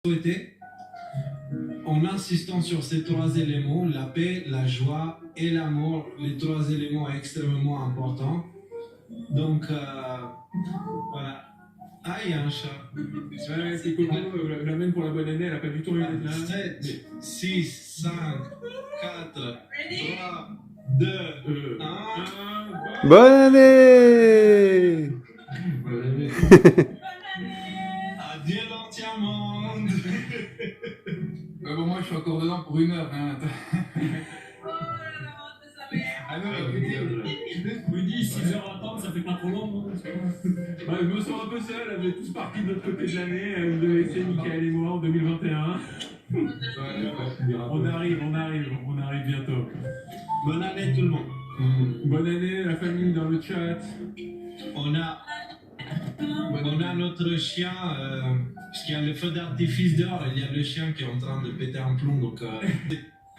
souhaiter en insistant sur ces trois éléments, la paix, la joie et l'amour, les trois éléments extrêmement importants. Donc, voilà. Ah, il y a un chat. Ouais, c'est Coco, je l'amène pour la bonne année, elle n'a pas du tout envie d'être là. 7, 6, 5, 4, 3, 2, 1. Bonne année. Adieu l'ancien monde. Bon, moi je suis encore dedans pour 1 heure. Hein. Ah non, je vous dis 6 heures à attendre, ça fait pas trop long. Non, je me sens un peu seul, on est tous partis de l'autre côté de l'année, vous devez laisser Michael et moi en 2021. On arrive bientôt. Bonne année tout le monde. Bonne année la famille dans le chat. On a notre chien, parce qu'il y a le feu d'artifice dehors, il y a le chien qui est en train de péter un plomb. Donc,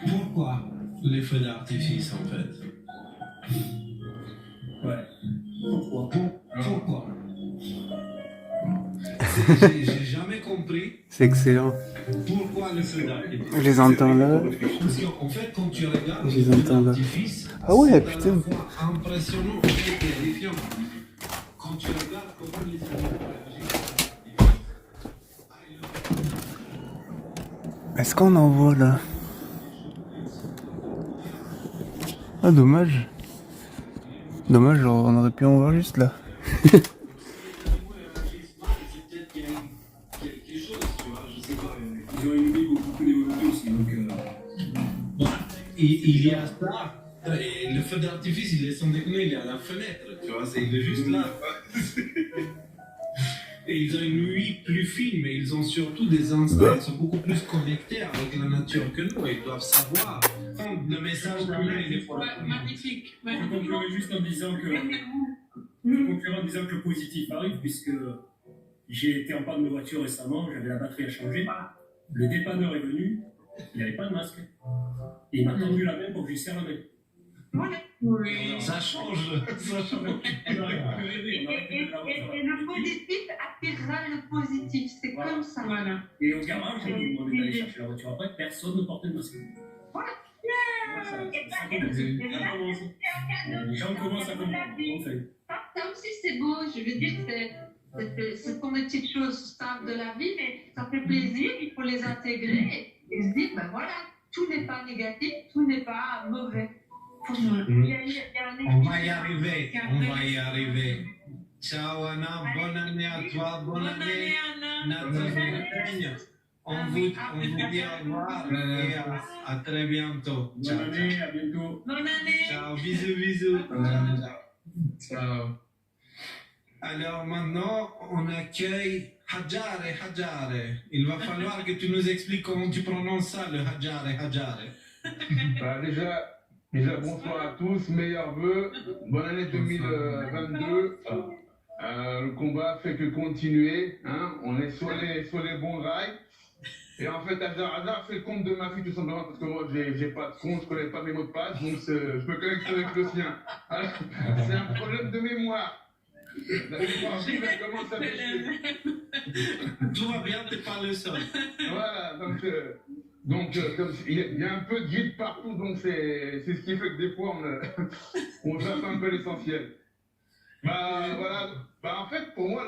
pourquoi les feux d'artifice en fait? Ouais. Pourquoi? J'ai jamais compris. C'est excellent. Pourquoi le feu d'artifice? Je les entends là. Parce qu'en fait, quand tu regardes Je les le feu entends là. d'artifice, Ah ouais, c'est putain. à la fois impressionnant et terrifiant. Quand tu regardes comment les animaux réagissent. Est-ce qu'on en voit là? Ah, dommage. Dommage, genre, on aurait pu en voir juste là. Ils ont éliminé beaucoup d'évolutions aussi, donc. Il y a ça. Et le feu d'artifice, il est sans déconner, il est à la fenêtre, tu vois, il est juste là. Et ils ont une nuit plus fine, mais ils ont surtout des instincts, ils sont beaucoup plus connectés avec la nature que nous, ils doivent savoir. Le message qu'on a, il est pour magnifique. Je conclurai juste en disant que le positif arrive, puisque j'ai été en panne de voiture récemment, j'avais la batterie à changer. Le dépanneur est venu, il n'avait pas de masque. Et il m'a tendu la main pour que je lui serre la main. Oui. Ça change, ça change. Et le positif attirera le positif, c'est Voilà. comme ça. Voilà. Et au garage, j'ai demandé d'aller chercher la voiture après, personne ne portait de masque. Voilà. Ça commence. Les gens commencent à comprendre. On fait. Ça aussi c'est beau, je veux dire, ce sont des petites choses simples de la vie, mais ça fait plaisir, il faut les intégrer et se dire, ben voilà, tout n'est pas négatif, tout n'est pas mauvais. On va y arriver, on va y arriver. Ciao Anna, bonne année à toi, bonne année Nathalie. On vous dit au revoir et à très bientôt. Bonne année, à bientôt. Bonne année. Ciao, bisous. Ciao. Alors maintenant, on accueille Hadjare. Il va falloir que tu nous expliques comment tu prononces ça, le Hadjare. Bah, déjà, bonsoir à tous, meilleurs vœux, bonne année 2022. Le combat fait que continuer, hein, on est sur les bons rails. Et en fait, Hadjar fait le compte de ma fille tout simplement parce que moi j'ai pas de compte, je connais pas mes mots de passe, donc je me connecte avec le sien. Alors, c'est un problème de mémoire. La mémoire vive, elle commence à baisser. Tout va bien, t'es pas le seul. Voilà, donc comme il y a un peu de guide partout, donc c'est ce qui fait que des fois on zappe un peu l'essentiel. Voilà, en fait pour moi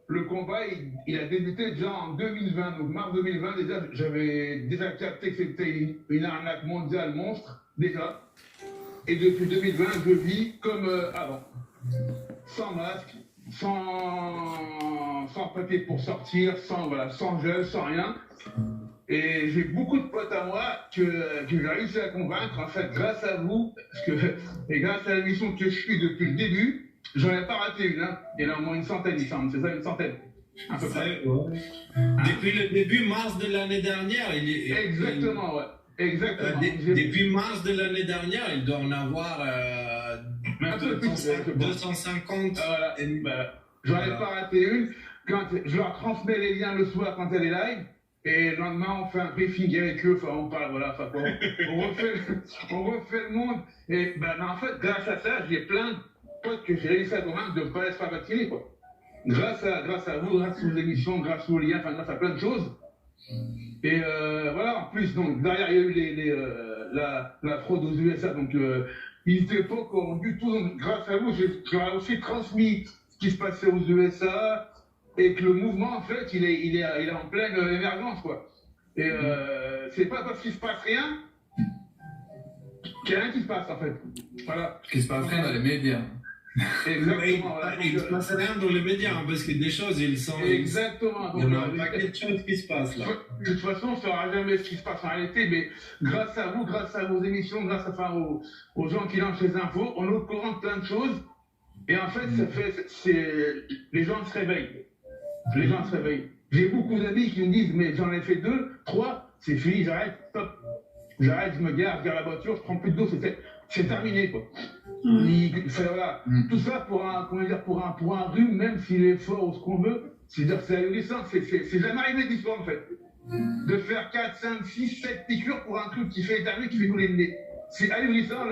le combat il a débuté déjà en 2020, donc mars 2020 déjà j'avais déjà capté que c'était une arnaque mondiale monstre déjà, et depuis 2020 je vis comme avant, sans masque, sans papier pour sortir, sans gel, sans rien. Et j'ai beaucoup de potes à moi que j'ai réussi à convaincre, en fait, grâce à vous, et grâce à l'émission que je suis depuis le début, j'en ai pas raté une, hein. Il y en a au moins une centaine, il semble, c'est ça, une centaine, à peu près. Depuis le début mars de l'année dernière, Exactement, ouais. Exactement. Depuis mars de l'année dernière, il doit en avoir Un peu plus, 250. Voilà, j'en ai pas raté une. Quand je leur transmets les liens le soir quand elle est live. Et le lendemain, on fait un briefing avec eux, on parle, voilà, on refait le monde. Et en fait, grâce à ça, j'ai plein de potes que j'ai réussi à convaincre de ne pas se faire vacciner, quoi. Grâce à vous, grâce aux émissions, grâce aux liens, enfin grâce à plein de choses, Et voilà, en plus, donc derrière, il y a eu la fraude aux USA. Donc, ils n'étaient pas au courant du tout. Donc, grâce à vous, j'ai aussi transmis ce qui se passait aux USA et que le mouvement, en fait, il est en pleine émergence, quoi. Et c'est pas parce qu'il se passe rien qu'il y a rien qui se passe, en fait. Voilà. Qu'il se passe rien dans les médias. Exactement. Voilà. Il ne se passe rien dans les médias, hein, parce que des choses, ils sont. Exactement. Il y a un paquet de choses qui se passent là. De toute façon, on ne saura jamais ce qui se passe en réalité, mais grâce à vous, grâce à vos émissions, grâce aux gens qui lancent les infos, on est au courant de plein de choses. Et en fait, les gens se réveillent. Les gens se réveillent. J'ai beaucoup d'amis qui me disent, mais j'en ai fait 2, 3, c'est fini, j'arrête, stop. J'arrête, je me gare la voiture, je prends plus d'eau, c'est terminé, quoi. Voilà. Tout ça pour un rhume, même s'il est fort ou ce qu'on veut, c'est ahurissant, c'est jamais arrivé d'histoire, en fait. De faire 4, 5, 6, 7 piqûres pour un truc qui fait éternuer, qui fait couler le nez. C'est ahurissant,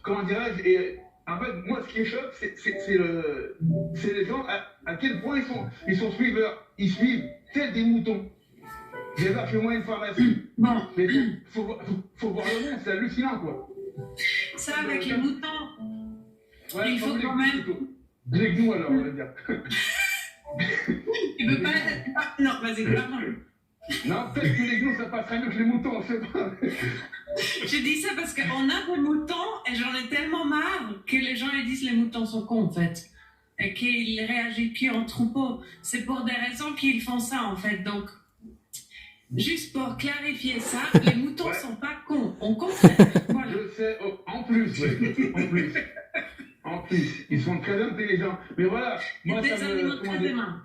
comment dirais-je, et en fait, moi, ce qui est choc, c'est les gens, à quel point ils sont suiveurs. Ils suivent tels des moutons. J'ai fait moi une pharmacie. Bon. Mais faut voir le monde, c'est hallucinant, quoi. Ça, avec les moutons, Ouais, il faut quand même. Les gnous, alors, on va dire. Tu peux pas. Non, vas-y, parle. Non, peut-être que les gnous, ça passerait mieux que les moutons, on sait pas. Je dis ça parce qu'on a des moutons et j'en ai tellement marre que les gens ils disent les moutons sont cons, en fait. Et qu'ils réagissent plus en troupeau. C'est pour des raisons qu'ils font ça, en fait. Donc, juste pour clarifier ça, les moutons sont pas cons. On comprend. Voilà. Je sais, en plus, en plus, ils sont très intelligents. Mais voilà, moi, Des ça me. animaux très aimants.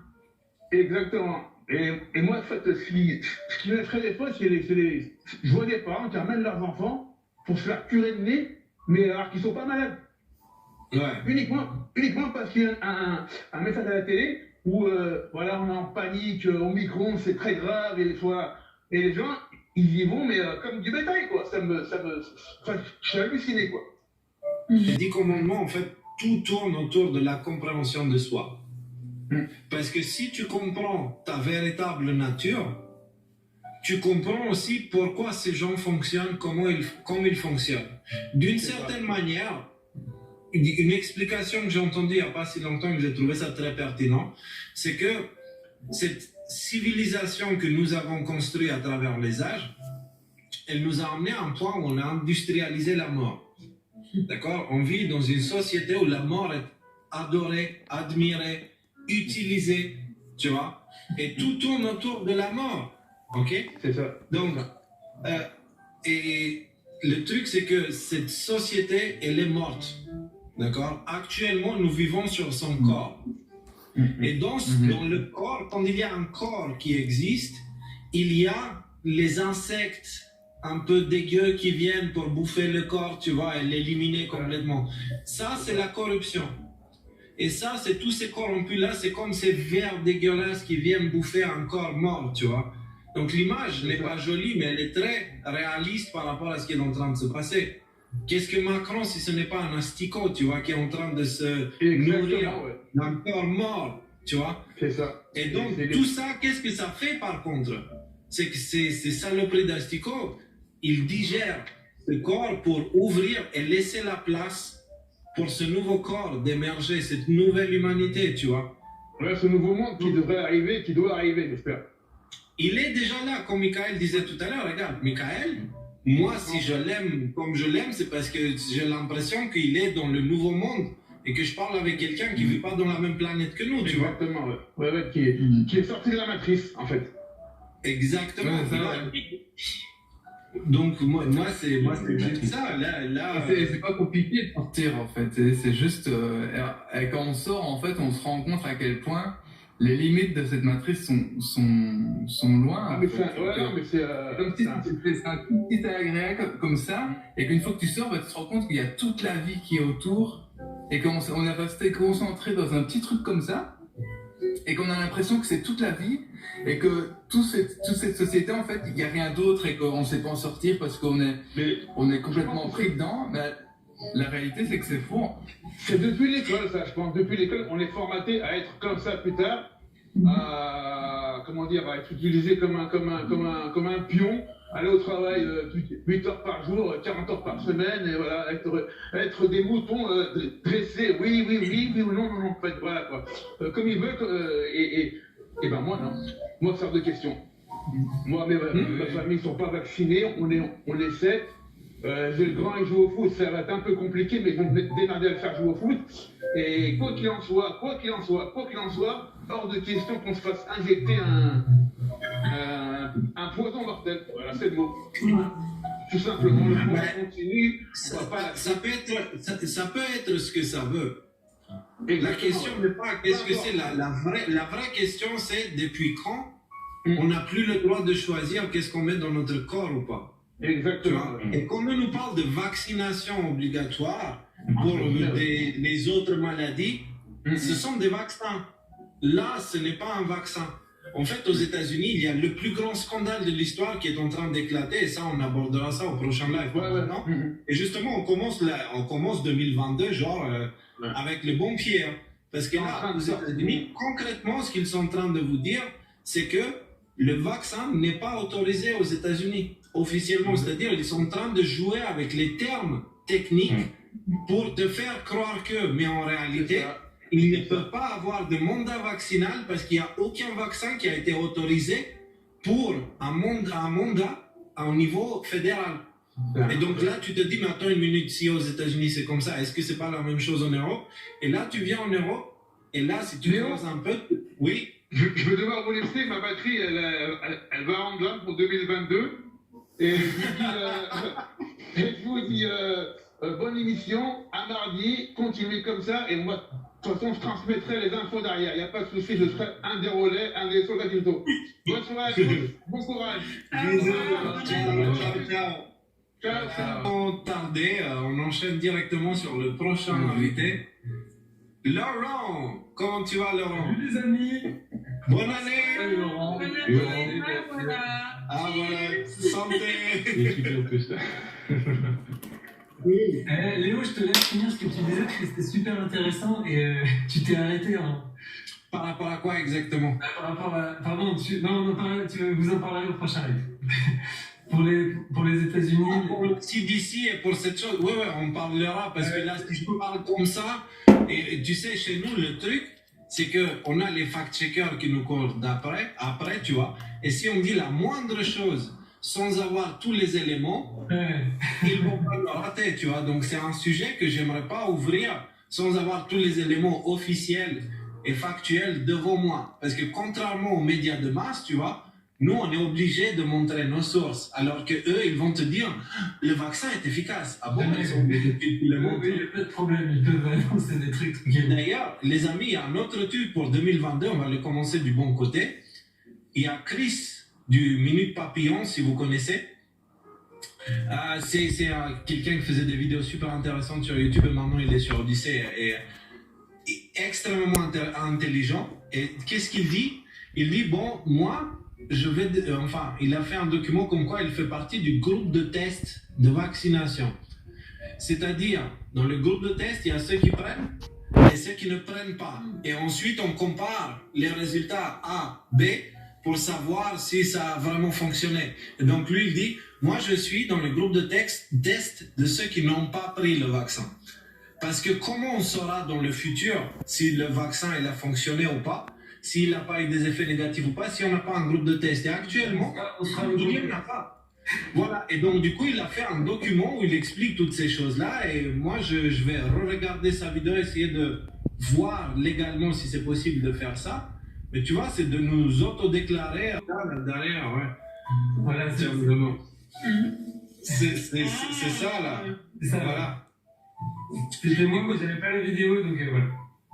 Exactement. Et moi, en fait, ce qui m'effraie des fois, je vois des parents qui amènent leurs enfants pour se faire curer le nez, mais alors qu'ils sont pas malades. Ouais. Uniquement parce qu'il y a un message à la télé où, voilà, on est en panique, au micro, c'est très grave, et les gens, ils y vont, mais comme du bétail, quoi. Enfin, je suis halluciné, quoi. Les 10 commandements, en fait, tout tourne autour de la compréhension de soi. Parce que si tu comprends ta véritable nature, tu comprends aussi pourquoi ces gens fonctionnent comme ils fonctionnent. D'une certaine manière, une explication que j'ai entendue il n'y a pas si longtemps et que j'ai trouvé ça très pertinent, c'est que cette civilisation que nous avons construite à travers les âges, elle nous a amené à un point où on a industrialisé la mort. D'accord? On vit dans une société où la mort est adorée, admirée, utilisée, tu vois? Et tout tourne autour de la mort. Ok? C'est ça. Donc, et le truc, c'est que cette société, elle est morte. D'accord? Actuellement, nous vivons sur son corps. Et dans le corps, quand il y a un corps qui existe, il y a les insectes un peu dégueux qui viennent pour bouffer le corps, tu vois, et l'éliminer complètement. Ça, c'est la corruption. Et ça, c'est tous ces corrompus-là, c'est comme ces vers dégueulasses qui viennent bouffer un corps mort, tu vois. Donc l'image n'est pas jolie, mais elle est très réaliste par rapport à ce qui est en train de se passer. Qu'est-ce que Macron, si ce n'est pas un asticot, tu vois, qui est en train de se nourrir d'un corps mort, tu vois. C'est ça. Et donc, tout ça, qu'est-ce que ça fait par contre? C'est que ces saloperies d'asticots, ils digèrent ce corps pour ouvrir et laisser la place pour ce nouveau corps d'émerger, cette nouvelle humanité, tu vois. Ouais, ce nouveau monde qui devrait arriver, qui doit arriver, j'espère. Il est déjà là, comme Michael disait tout à l'heure. Regarde, Michael, moi, si je l'aime comme je l'aime, c'est parce que j'ai l'impression qu'il est dans le nouveau monde et que je parle avec quelqu'un qui ne vit pas dans la même planète que nous, tu vois. Exactement, ouais. Ouais, qui est sorti de la matrice, en fait. Exactement. Ouais, ça, Donc, moi c'est juste ça. Là... C'est pas compliqué de sortir, en fait. C'est juste, et quand on sort, en fait, on se rend compte à quel point les limites de cette matrice sont loin. Ah, mais c'est comme si c'est un tout petit agrégat comme ça, et qu'une fois que tu sors, bah, tu te rends compte qu'il y a toute la vie qui est autour, et qu'on est resté concentré dans un petit truc comme ça, et qu'on a l'impression que c'est toute la vie, et que toute cette société, en fait, il n'y a rien d'autre, et qu'on ne sait pas en sortir parce qu'on est complètement pris dedans. Mais la réalité, c'est que c'est faux. C'est depuis l'école, ça, je pense. Depuis l'école, on est formaté à être comme ça plus tard. comment dire, à être utilisé comme un pion, aller au travail 8 heures par jour, 40 heures par semaine, et voilà, être des moutons dressés, oui ou non, en fait, voilà quoi. Comme il veut, et ben moi non, moi faire de questions. Moi, ma famille ne sont pas vaccinés, on est 7. J'ai le grand, il joue au foot, ça va être un peu compliqué, mais ils vont démarrer à le faire jouer au foot. Et quoi qu'il en soit, hors de question qu'on se fasse injecter un poison mortel. Voilà, c'est le mot. Tout simplement, le combat continue. Ça peut être ce que ça veut. Exactement. La question n'est pas qu'est-ce que c'est. La vraie question, c'est depuis quand on n'a plus le droit de choisir qu'est-ce qu'on met dans notre corps ou pas. Exactement. Et quand on nous parle de vaccination obligatoire pour les autres maladies, ce sont des vaccins. Là, ce n'est pas un vaccin. En fait, aux États-Unis, il y a le plus grand scandale de l'histoire qui est en train d'éclater, et ça, on abordera ça au prochain live. Non et justement, on commence 2022, avec le bon pied. Hein. Parce que là, aux États-Unis, concrètement, ce qu'ils sont en train de vous dire, c'est que le vaccin n'est pas autorisé aux États-Unis, officiellement. C'est-à-dire, ils sont en train de jouer avec les termes techniques pour te faire croire que, mais en réalité, il ne peut pas avoir de mandat vaccinal parce qu'il n'y a aucun vaccin qui a été autorisé pour un mandat au niveau fédéral. Et donc là, tu te dis, mais attends une minute, si aux États-Unis c'est comme ça, est-ce que c'est pas la même chose en Europe? Et là, tu viens en Europe, et là, si tu creuses un peu, oui. Je vais devoir vous laisser, ma batterie, elle va en glande pour 2022. Et je vous dis, bonne émission, à mardi, continuez comme ça, et moi, de toute façon, je transmettrai les infos derrière, il n'y a pas de souci, je serai un des relais, un des soldats du dos. Bonne soirée à tous, bon courage. Ciao. Sans tarder, on enchaîne directement sur le prochain invité. Laurent, comment tu vas, Laurent? Salut les amis. Bonne année. Salut Laurent. Ah voilà, santé. Léo, je te laisse finir ce que tu disais parce que c'était super intéressant et tu t'es arrêté. Hein. Par rapport à quoi exactement? Par rapport à... Pardon, vous en parlerez au prochain live. Pour les États-Unis. Pour le CDC et pour cette chose, ouais, on parlera parce que là, si je parle comme ça, et tu sais, chez nous, le truc, c'est qu'on a les fact-checkers qui nous courent après, tu vois, et si on dit la moindre chose sans avoir tous les éléments, ils vont pas le rater, tu vois, donc c'est un sujet que j'aimerais pas ouvrir sans avoir tous les éléments officiels et factuels devant moi, parce que contrairement aux médias de masse, tu vois, nous, on est obligé de montrer nos sources, alors que eux, ils vont te dire le vaccin est efficace. Ah bon, ils ont des études qui le montrent. Il n'y a pas de problème, ils peuvent annoncer des trucs. D'ailleurs, les amis, il y a un autre truc pour 2022, on va le commencer du bon côté. Il y a Chris du Minute Papillon, si vous connaissez. C'est quelqu'un qui faisait des vidéos super intéressantes sur YouTube et maintenant il est sur Odyssey et extrêmement intelligent. Et qu'est-ce qu'il dit? Il dit, bon, moi, il a fait un document comme quoi il fait partie du groupe de test de vaccination. C'est-à-dire, dans le groupe de test, il y a ceux qui prennent et ceux qui ne prennent pas. Et ensuite, on compare les résultats A, B pour savoir si ça a vraiment fonctionné. Et donc, lui, il dit, moi, je suis dans le groupe de test de ceux qui n'ont pas pris le vaccin. Parce que comment on saura dans le futur si le vaccin il a fonctionné ou pas? S'il n'a pas eu des effets négatifs ou pas, si on n'a pas un groupe de test. Et actuellement, il n'y en a pas. Voilà, et donc du coup, il a fait un document où il explique toutes ces choses-là. Et moi, je vais re-regarder sa vidéo, essayer de voir légalement si c'est possible de faire ça. Mais tu vois, c'est de nous autodéclarer derrière, ouais. Voilà, c'est vraiment. C'est ça, là. C'est ça, voilà. C'était moi, j'avais pas la vidéo, donc voilà.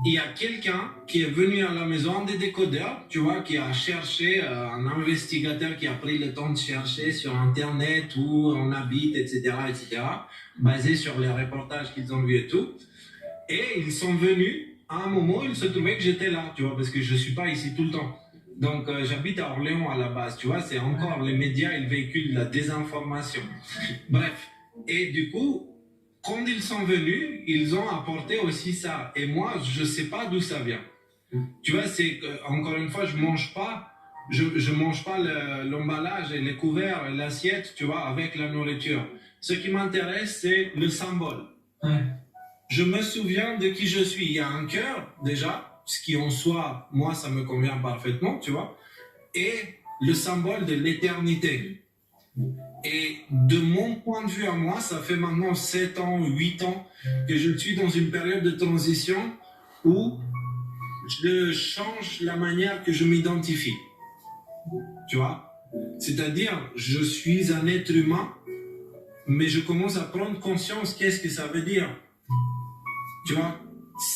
Il y a quelqu'un qui est venu à la maison, des décodeurs, tu vois, qui a cherché, un investigateur qui a pris le temps de chercher sur Internet où on habite, etc., basé sur les reportages qu'ils ont vus et tout. Et ils sont venus, à un moment, il se trouvait que j'étais là, tu vois, parce que je suis pas ici tout le temps. Donc, j'habite à Orléans à la base, tu vois, c'est encore les médias, ils véhiculent la désinformation. Bref. Et du coup, quand ils sont venus, ils ont apporté aussi ça. Et moi, je ne sais pas d'où ça vient. Tu vois, encore une fois, je mange pas l'emballage et les couverts et l'assiette, tu vois, avec la nourriture. Ce qui m'intéresse, c'est le symbole. Ouais. Je me souviens de qui je suis. Il y a un cœur, déjà, ce qui en soi, moi, ça me convient parfaitement, tu vois, et le symbole de l'éternité. Et de mon point de vue à moi, ça fait maintenant 7 ans, 8 ans que je suis dans une période de transition où je change la manière que je m'identifie. Tu vois? C'est-à-dire, je suis un être humain, mais je commence à prendre conscience qu'est-ce que ça veut dire. Tu vois?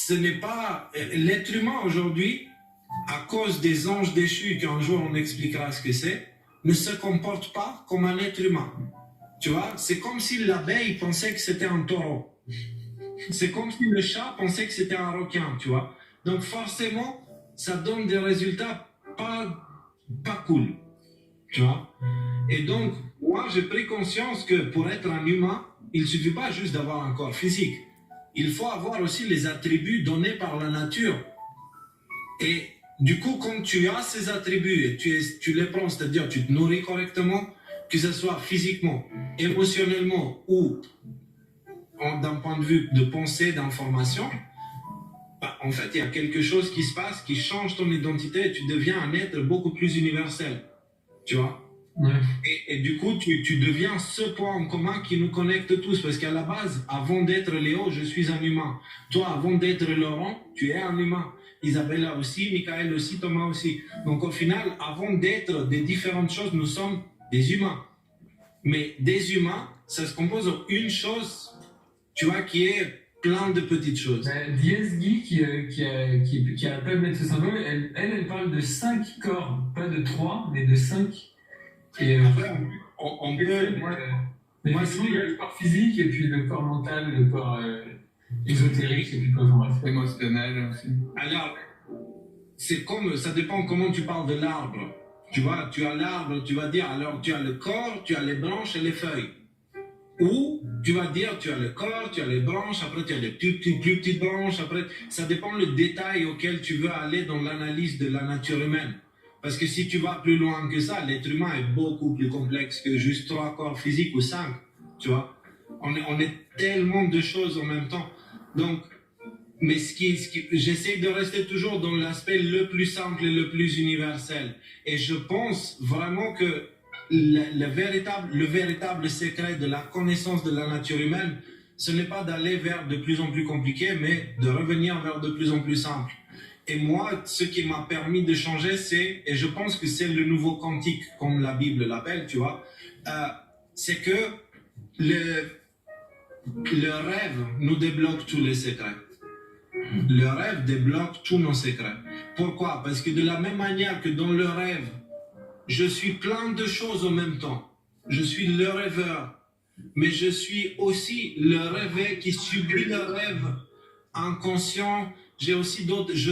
Ce n'est pas... L'être humain aujourd'hui, à cause des anges déchus, qu'un jour on expliquera ce que c'est, ne se comporte pas comme un être humain. Tu vois? C'est comme si l'abeille pensait que c'était un taureau. C'est comme si le chat pensait que c'était un requin, tu vois? Donc forcément, ça donne des résultats pas cool, tu vois? Et donc, moi, j'ai pris conscience que pour être un humain, il ne suffit pas juste d'avoir un corps physique. Il faut avoir aussi les attributs donnés par la nature. Et du coup, quand tu as ces attributs et tu les prends, c'est-à-dire tu te nourris correctement, que ce soit physiquement, émotionnellement ou d'un point de vue de pensée, d'information, bah, en fait, il y a quelque chose qui se passe, qui change ton identité et tu deviens un être beaucoup plus universel. Tu vois? Ouais. Et du coup, tu deviens ce point en commun qui nous connecte tous. Parce qu'à la base, avant d'être Léo, je suis un humain. Toi, avant d'être Laurent, tu es un humain. Isabella aussi, Michael aussi, Thomas aussi. Donc au final, avant d'être des différentes choses, nous sommes des humains. Mais des humains, ça se compose en une chose, tu vois, qui est plein de petites choses. Diez Guy, qui a pas mettre ce symbole, elle parle de 5 corps, pas de 3, mais de 5. Et Après, on peut... moi, sinon, il y a le corps physique, et puis le corps mental, le corps ésotérique, et puis quoi, bref. Émotionnel aussi. Alors, c'est comme, ça dépend comment tu parles de l'arbre. Tu vois, tu as l'arbre, tu vas dire, alors tu as le corps, tu as les branches et les feuilles. Ou tu vas dire, tu as le corps, tu as les branches, après tu as les plus petites branches, après, ça dépend le détail auquel tu veux aller dans l'analyse de la nature humaine. Parce que si tu vas plus loin que ça, l'être humain est beaucoup plus complexe que juste 3 corps physiques ou 5, tu vois. On est tellement de choses en même temps. Donc, mais j'essaie de rester toujours dans l'aspect le plus simple et le plus universel. Et je pense vraiment que le véritable secret de la connaissance de la nature humaine, ce n'est pas d'aller vers de plus en plus compliqué, mais de revenir vers de plus en plus simple. Et moi, ce qui m'a permis de changer, et je pense que c'est le nouveau quantique, comme la Bible l'appelle, tu vois, c'est que le rêve nous débloque tous les secrets. Le rêve débloque tous nos secrets. Pourquoi? Parce que de la même manière que dans le rêve, je suis plein de choses en même temps. Je suis le rêveur, mais je suis aussi le rêvé qui subit le rêve inconscient. Je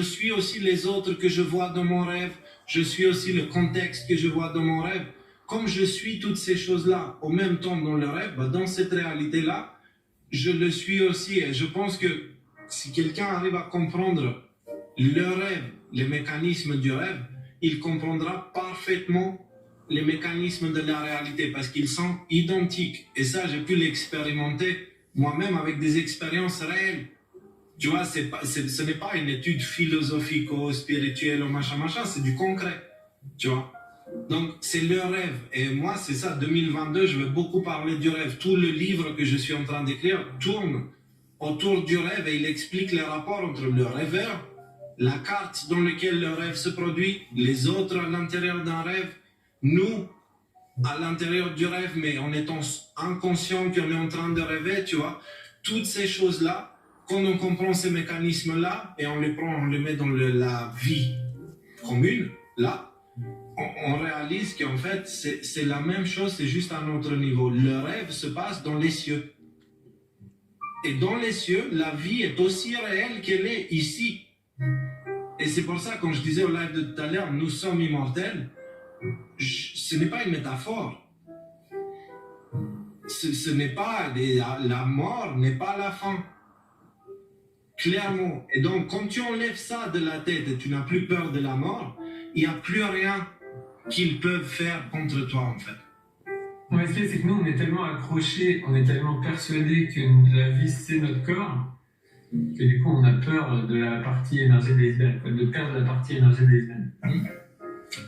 suis aussi les autres que je vois dans mon rêve. Je suis aussi le contexte que je vois dans mon rêve. Comme je suis toutes ces choses-là en même temps dans le rêve, dans cette réalité-là, je le suis aussi. Et je pense que si quelqu'un arrive à comprendre le rêve, les mécanismes du rêve, il comprendra parfaitement les mécanismes de la réalité parce qu'ils sont identiques. Et ça, j'ai pu l'expérimenter moi-même avec des expériences réelles. Tu vois, ce n'est pas une étude philosophico-spirituelle ou machin, c'est du concret. Tu vois. Donc, c'est le rêve. Et moi, c'est ça, 2022, je vais beaucoup parler du rêve. Tout le livre que je suis en train d'écrire tourne autour du rêve et il explique les rapports entre le rêveur, la carte dans laquelle le rêve se produit, les autres à l'intérieur d'un rêve, nous à l'intérieur du rêve, mais en étant inconscient qu'on est en train de rêver, tu vois. Toutes ces choses-là, quand on comprend ces mécanismes-là et on les met dans la vie commune, là, on réalise qu'en fait, c'est la même chose, c'est juste à un autre niveau. Le rêve se passe dans les cieux. Et dans les cieux, la vie est aussi réelle qu'elle est ici. Et c'est pour ça, quand je disais au live de tout à l'heure, nous sommes immortels, ce n'est pas une métaphore. Ce n'est pas la mort n'est pas la fin. Clairement. Et donc, quand tu enlèves ça de la tête et tu n'as plus peur de la mort, il n'y a plus rien qu'ils peuvent faire contre toi, en fait. Ouais, ce qu'il y a, c'est que nous, on est tellement accrochés, on est tellement persuadés que la vie, c'est notre corps, que du coup, on a peur de la partie énergie de l'iceberg, de perdre la partie énergie de l'iceberg.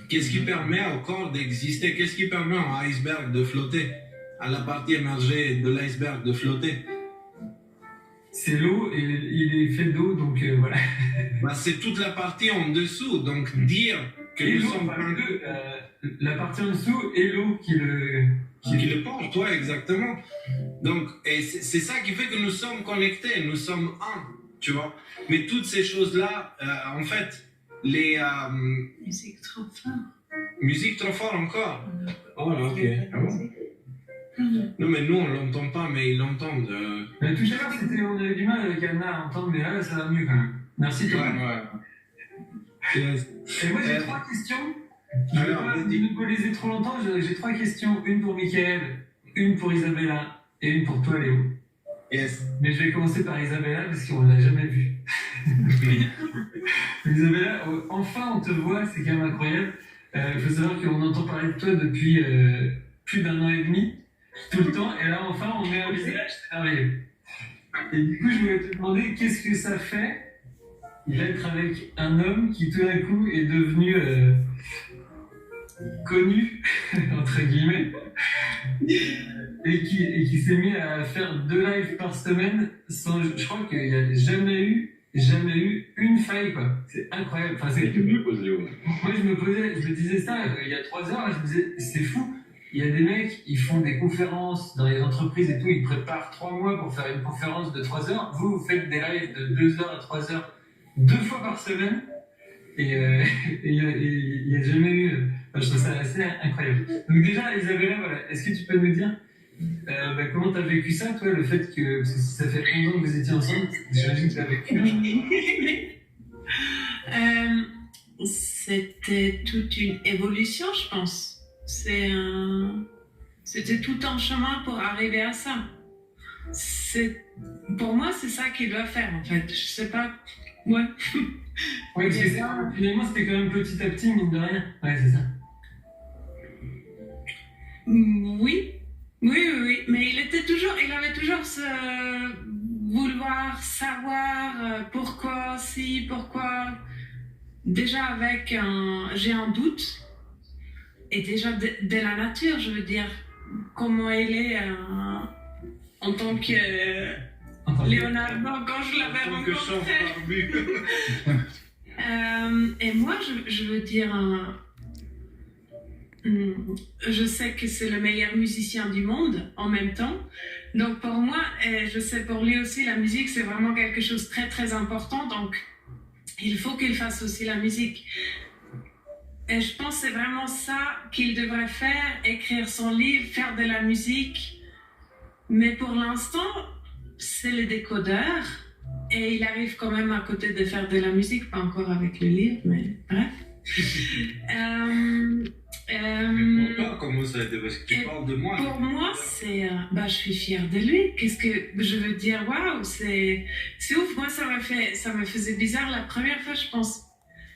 Qu'est-ce qui permet au corps d'exister? Qu'est-ce qui permet à un iceberg de flotter? À la partie émergée de l'iceberg de flotter? C'est l'eau et il est fait d'eau, donc voilà. Bah, c'est toute la partie en dessous. Donc, dire que Et nous l'eau, sommes enfin, la partie en dessous et l'eau qui le porte, toi, exactement. Donc, et c'est ça qui fait que nous sommes connectés, nous sommes un, tu vois. Mais toutes ces choses-là, en fait, les Musique trop fort. musique trop fort encore. Oh là, ok. Ah bon? Mhm. Non, mais nous, on l'entend pas, mais ils l'entendent. Mais tout à l'heure, on avait du mal avec Anna à entendre, mais là, ça va mieux quand même. Merci, toi. Yes. Et moi, j'ai 3 questions. Je ne vais Alors, pas vas-y. monopoliser trop longtemps. J'ai 3 questions. Une pour Mickaël, une pour Isabella et une pour toi, Léo. Yes. Mais je vais commencer par Isabella parce qu'on ne l'a jamais vue. Isabella, enfin on te voit, c'est quand même incroyable. Il faut savoir qu'on entend parler de toi depuis plus d'1 an et demi, tout le temps, et là enfin on met un visage, c'est merveilleux. Et du coup je voulais te demander qu'est-ce que ça fait d'être avec un homme qui tout d'un coup est devenu connu, entre guillemets, et qui s'est mis à faire 2 lives par semaine sans, je crois qu'il n'y a jamais eu une faille, quoi. C'est incroyable. Enfin, c'est... Moi, je me disais ça il y a 3 heures, là, je me disais, c'est fou. Il y a des mecs, ils font des conférences dans les entreprises et tout, ils préparent 3 mois pour faire une conférence de 3 heures. Vous faites des lives de 2 heures à 3 heures, 2 fois par semaine, et il n'y a jamais eu... Enfin, je trouve ça assez incroyable. Donc déjà, Isabella, voilà, est-ce que tu peux nous dire comment tu as vécu ça, toi, le fait que... Parce que si ça fait 11 ans que vous étiez ensemble, j'imagine que tu l'as vécu. C'était toute une évolution, je pense. C'était tout un chemin pour arriver à ça. Pour moi, c'est ça qu'il doit faire, en fait. Je sais pas. Ouais. Oui, c'est ça. Finalement, c'était quand même petit à petit, mine de rien. Ouais, c'est ça. Oui. Mais il avait toujours ce vouloir savoir pourquoi, pourquoi. Déjà j'ai un doute. Et déjà de la nature, je veux dire, comment il est en tant que Leonardo quand je l'avais rencontré. Et moi, je veux dire, je sais que c'est le meilleur musicien du monde en même temps. Donc pour moi, et je sais pour lui aussi, la musique, c'est vraiment quelque chose de très très important. Donc il faut qu'il fasse aussi la musique. Et je pense que c'est vraiment ça qu'il devrait faire, écrire son livre, faire de la musique. Mais pour l'instant, c'est le décodeur. Et il arrive quand même à côté de faire de la musique, pas encore avec le livre, mais bref. Pourquoi? Comment ça a été? Parce que tu parles de moi. Pour moi, je suis fière de lui. Qu'est-ce que je veux dire? Waouh, c'est ouf. Moi, ça me faisait bizarre la première fois, je pense.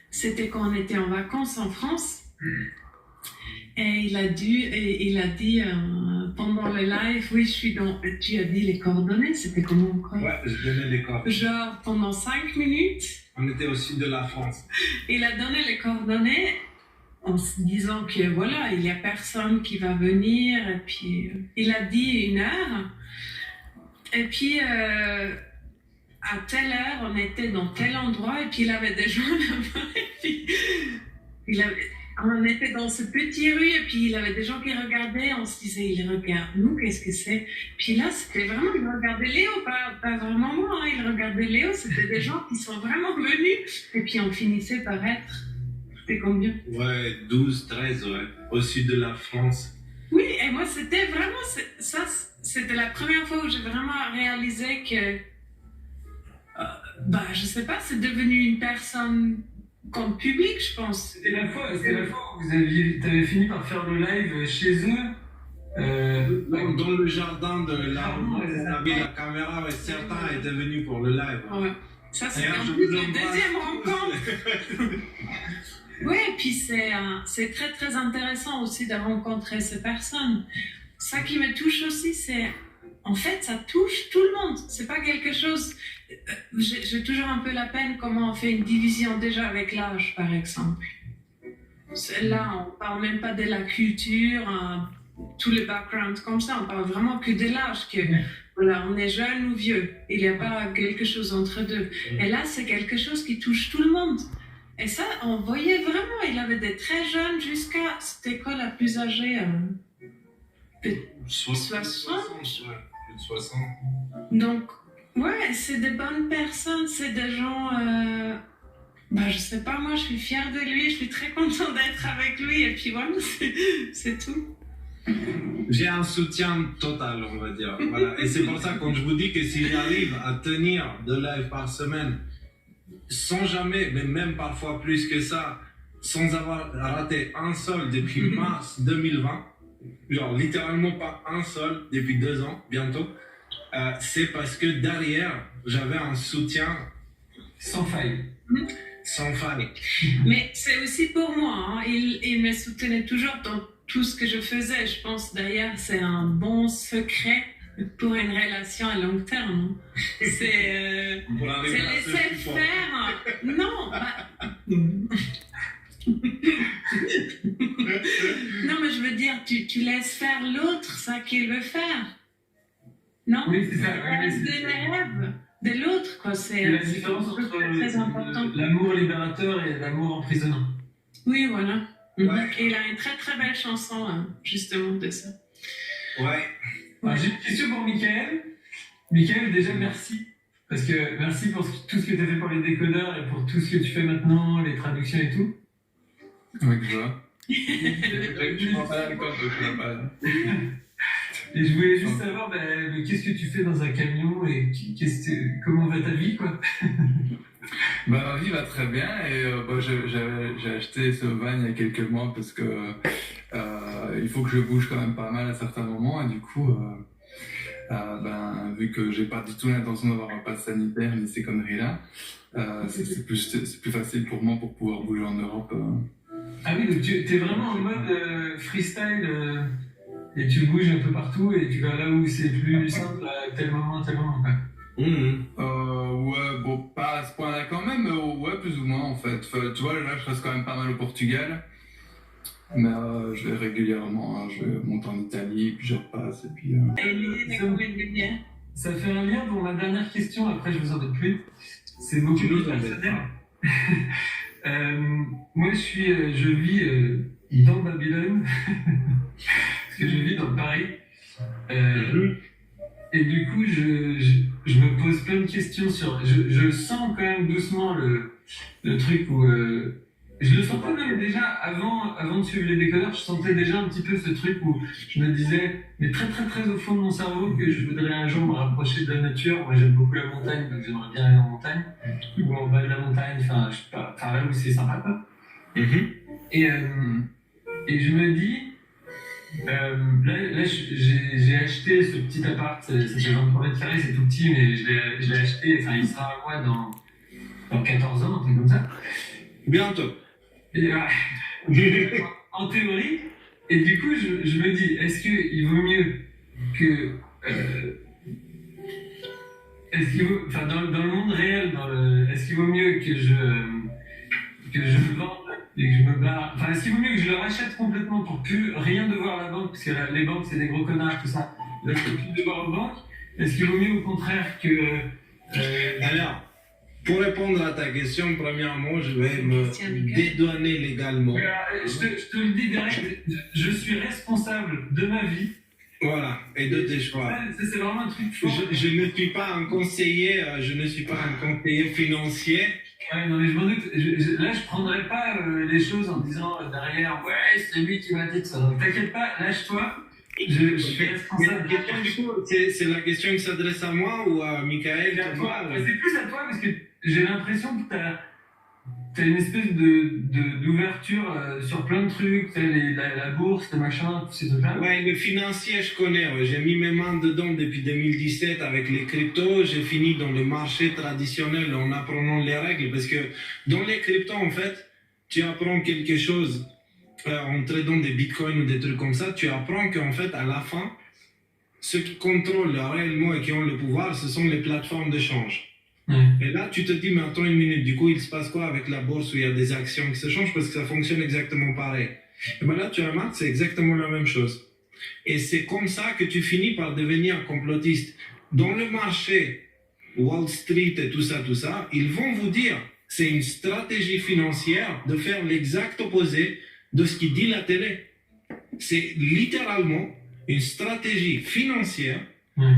C'était quand on était en vacances en France. Et il a dit pendant le live, oui, tu as dit les coordonnées, c'était comment encore? Ouais, je donnais les coordonnées. Genre pendant 5 minutes. On était au sud de la France. Il a donné les coordonnées en se disant que voilà, il n'y a personne qui va venir. Et puis il a dit 1 heure. Et puis à telle heure, on était dans tel endroit. Et puis il avait des gens là-bas. Et puis on était dans ce petit rue et puis il y avait des gens qui regardaient, on se disait, ils regardent nous, qu'est-ce que c'est? Puis là, c'était vraiment, ils regardaient Léo, pas vraiment moi, hein, ils regardaient Léo, c'était des gens qui sont vraiment venus. Et puis on finissait par être, c'était combien? Ouais, 12, 13, ouais, au sud de la France. Oui, et moi, c'était vraiment, ça, c'était la première fois où j'ai vraiment réalisé que, je sais pas, c'est devenu une personne comme public, je pense. C'était la fois où t'avais fini par faire le live chez eux. Dans le jardin de là où on avait la caméra, et certains étaient venus pour le live. Ouais. Ça, c'est D'ailleurs, en je plus vous le embrasse deuxième tous. rencontre. Oui, et puis c'est très très intéressant aussi de rencontrer ces personnes. Ça qui me touche aussi, c'est en fait ça touche tout le monde. C'est pas quelque chose. J'ai toujours un peu la peine comment on fait une division déjà avec l'âge, par exemple. Là, on parle même pas de la culture, tous les backgrounds comme ça. On parle vraiment que de l'âge. Que voilà, on est jeune ou vieux. Il n'y a pas quelque chose entre deux. Et là, c'est quelque chose qui touche tout le monde. Et ça, on voyait vraiment, il avait des très jeunes jusqu'à, c'était quoi la plus âgée 60. Ouais, plus de 60. Donc, ouais, c'est des bonnes personnes, c'est des gens, je sais pas, moi je suis fière de lui, je suis très contente d'être avec lui, et puis voilà, c'est tout. J'ai un soutien total, on va dire. Voilà. Et c'est pour ça, quand je vous dis que s'il arrive à tenir 2 lives par semaine, sans jamais, mais même parfois plus que ça, sans avoir raté un seul depuis mars 2020, genre littéralement pas un seul depuis 2 ans, bientôt, c'est parce que derrière, j'avais un soutien Sans faille. sans faille. Mais c'est aussi pour moi, hein. Il me soutenait toujours dans tout ce que je faisais. Je pense d'ailleurs c'est un bon secret pour une relation à long terme. C'est laisser faire. Non, non, mais je veux dire, tu laisses faire l'autre ça qu'il veut faire. Non? Oui, c'est ça. C'est les rêves de l'autre, quoi. C'est la différence entre très important. l'amour libérateur et l'amour emprisonnant. Oui, voilà. Ouais. Et il a une très très belle chanson, justement, de ça. Ouais. Alors, j'ai une question pour Michael. Michael, déjà merci. Parce que merci pour tout ce que tu as fait pour les décodeurs et pour tout ce que tu fais maintenant, les traductions et tout. Avec joie. Je pense à l'alcool, donc je ne pas. Et je voulais juste savoir, qu'est-ce que tu fais dans un camion et comment va ta vie, quoi? Ma vie va très bien et j'ai acheté ce van il y a quelques mois parce que il faut que je bouge quand même pas mal à certains moments et du coup, vu que j'ai pas du tout l'intention d'avoir un pass sanitaire ni ces conneries-là, c'est plus facile pour moi pour pouvoir bouger en Europe. Ah oui, donc tu es vraiment en mode freestyle et tu bouges un peu partout et tu vas là où c'est plus simple à tel moment, quoi. Ouais, bon, pas à ce point-là quand même, mais ouais, plus ou moins en fait. Enfin, tu vois, là, je reste quand même pas mal au Portugal, mais je vais régulièrement, hein, je monte en Italie, puis je repasse, et puis... Ça fait un lien pour ma dernière question, après je vous embête plus. C'est beaucoup plus personnel. Moi, je vis dans Babylone, parce que je vis dans Paris. Et du coup, je me pose plein de questions sur... Je sens quand même doucement le truc où... je le sentais même déjà, avant de suivre les décodeurs, je sentais déjà un petit peu ce truc où je me disais, mais très très très au fond de mon cerveau, que je voudrais un jour me rapprocher de la nature. Moi j'aime beaucoup la montagne, donc j'aimerais bien aller en montagne. Ou en bas de la montagne, enfin je sais pas, là où c'est sympa quoi. Et je me dis... là j'ai acheté ce petit appart, ça fait 23 mètres carrés, c'est tout petit, mais je l'ai acheté, enfin il sera à moi dans 14 ans, un truc comme ça. Bientôt. Et, en théorie, et du coup je me dis, est-ce qu'il vaut mieux que... enfin dans le monde réel, est-ce qu'il vaut mieux que je me vende et que je me barre, enfin est-ce qu'il vaut mieux que je le rachète complètement pour plus rien devoir à la banque, parce que les banques c'est des gros connards, tout ça, là je peux plus devoir aux banques, est-ce qu'il vaut mieux au contraire que... Alors, pour répondre à ta question, premièrement, je vais me dédouaner légalement. Je te le dis direct, je suis responsable de ma vie. Voilà, et de tes choix. Ça, c'est vraiment un truc fort. Je ne suis pas un conseiller, financier. Ouais, non, mais je m'en doute. Là, je prendrais pas les choses en disant derrière, ouais, c'est lui qui m'a dit ça. Donc, t'inquiète pas, lâche-toi. Je suis responsable. C'est la question qui s'adresse à moi ou à Michael? C'est plus à toi parce que j'ai l'impression que t'as une espèce d'ouverture sur plein de trucs, t'as la bourse, le machin, tous ces trucs-là. Ouais, le financier, je connais. Ouais. J'ai mis mes mains dedans depuis 2017 avec les cryptos. J'ai fini dans le marché traditionnel en apprenant les règles parce que dans les cryptos, en fait, tu apprends quelque chose en tradant des bitcoins ou des trucs comme ça. Tu apprends qu'en fait, à la fin, ceux qui contrôlent réellement et qui ont le pouvoir, ce sont les plateformes d'échange. Et là, tu te dis, mais attends une minute, du coup, il se passe quoi avec la bourse où il y a des actions qui se changent parce que ça fonctionne exactement pareil. Et bien là, tu remarques, c'est exactement la même chose. Et c'est comme ça que tu finis par devenir complotiste. Dans le marché, Wall Street et tout ça, ils vont vous dire, c'est une stratégie financière de faire l'exact opposé de ce qui dit la télé. C'est littéralement une stratégie financière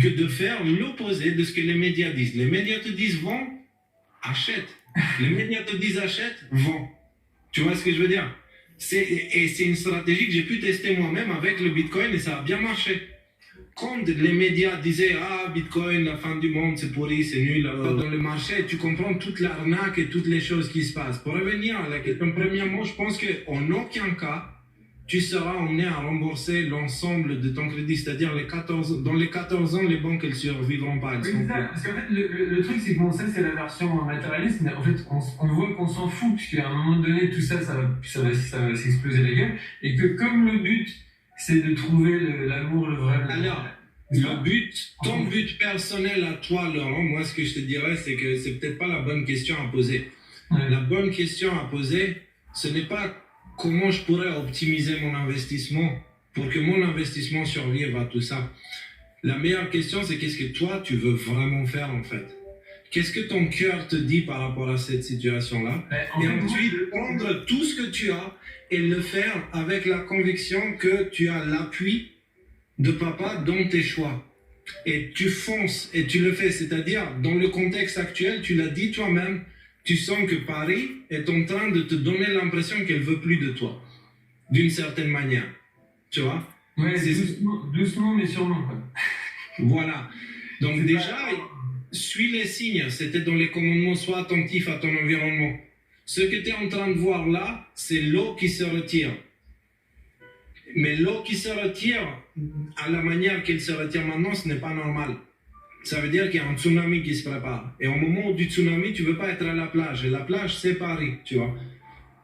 que de faire l'opposé de ce que les médias disent. Les médias te disent vends, achète. Les médias te disent achète, vends. Tu vois ce que je veux dire? Et c'est une stratégie que j'ai pu tester moi-même avec le Bitcoin et ça a bien marché. Quand les médias disaient ah Bitcoin, la fin du monde, c'est pourri, c'est nul, dans le marché, tu comprends toute l'arnaque et toutes les choses qui se passent. Pour revenir à la question, premièrement, je pense qu'en aucun cas, tu seras emmené à rembourser l'ensemble de ton crédit, c'est-à-dire dans les 14 ans, les banques, elles ne survivront pas. Oui, c'est ça, parce qu'en fait, le truc, c'est que bon, ça, c'est la version matérialiste, mais en fait, on voit qu'on s'en fout, puisqu'à un moment donné, tout ça, ça va s'exploser la gueule, et que comme le but, c'est de trouver l'amour, le vrai. Alors, ton but personnel à toi, Laurent, moi, ce que je te dirais, c'est que c'est peut-être pas la bonne question à poser. Ouais. La bonne question à poser, ce n'est pas comment je pourrais optimiser mon investissement pour que mon investissement survive à tout ça. La meilleure question, c'est qu'est-ce que toi, tu veux vraiment faire, en fait? Qu'est-ce que ton cœur te dit par rapport à cette situation-là? Et ensuite, prendre tout ce que tu as et le faire avec la conviction que tu as l'appui de papa dans tes choix. Et tu fonces et tu le fais. C'est-à-dire, dans le contexte actuel, tu l'as dit toi-même, tu sens que Paris est en train de te donner l'impression qu'elle veut plus de toi. D'une certaine manière. Tu vois? Ouais, doucement mais sûrement. Quoi. Voilà. Donc déjà, suis les signes. C'était dans les commandements, sois attentif à ton environnement. Ce que tu es en train de voir là, c'est l'eau qui se retire. Mais l'eau qui se retire, à la manière qu'elle se retire maintenant, ce n'est pas normal. Ça veut dire qu'il y a un tsunami qui se prépare. Et au moment du tsunami, tu ne veux pas être à la plage. Et la plage, c'est Paris, tu vois.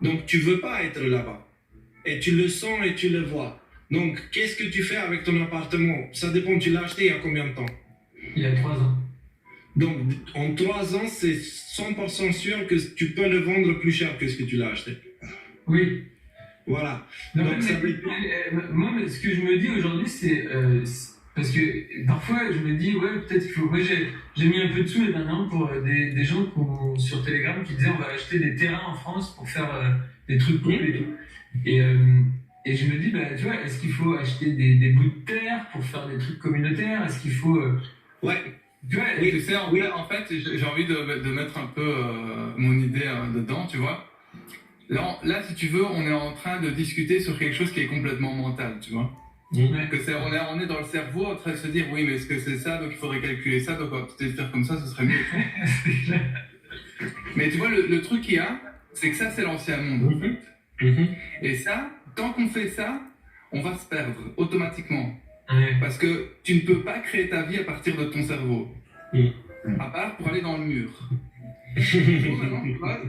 Donc, tu ne veux pas être là-bas. Et tu le sens et tu le vois. Donc, qu'est-ce que tu fais avec ton appartement? Ça dépend, tu l'as acheté il y a combien de temps? Il y a 3 ans. Donc, en 3 ans, c'est 100% sûr que tu peux le vendre plus cher que ce que tu l'as acheté. Oui. Voilà. Non, donc, moi, ce que je me dis aujourd'hui, c'est... parce que parfois, je me dis, ouais, peut-être qu'il faut... Moi, j'ai mis un peu de sous les dernières pour des gens sur Telegram qui disaient on va acheter des terrains en France pour faire des trucs cool et tout. Et je me dis, bah, tu vois, est-ce qu'il faut acheter des bouts de terre pour faire des trucs communautaires? Est-ce qu'il faut... Ouais. Tu vois, oui, tu sais, en fait, j'ai envie de mettre un peu mon idée dedans, tu vois. Là, si tu veux, on est en train de discuter sur quelque chose qui est complètement mental, tu vois. Que on est dans le cerveau en train de se dire, oui, mais est-ce que c'est ça, donc il faudrait calculer ça, donc on va peut-être faire comme ça, ce serait mieux. Mais tu vois, le truc qu'il y a, c'est que ça, c'est l'ancien monde, en fait. Et ça, tant qu'on fait ça, on va se perdre automatiquement. Parce que tu ne peux pas créer ta vie à partir de ton cerveau. À part pour aller dans le mur. Maintenant,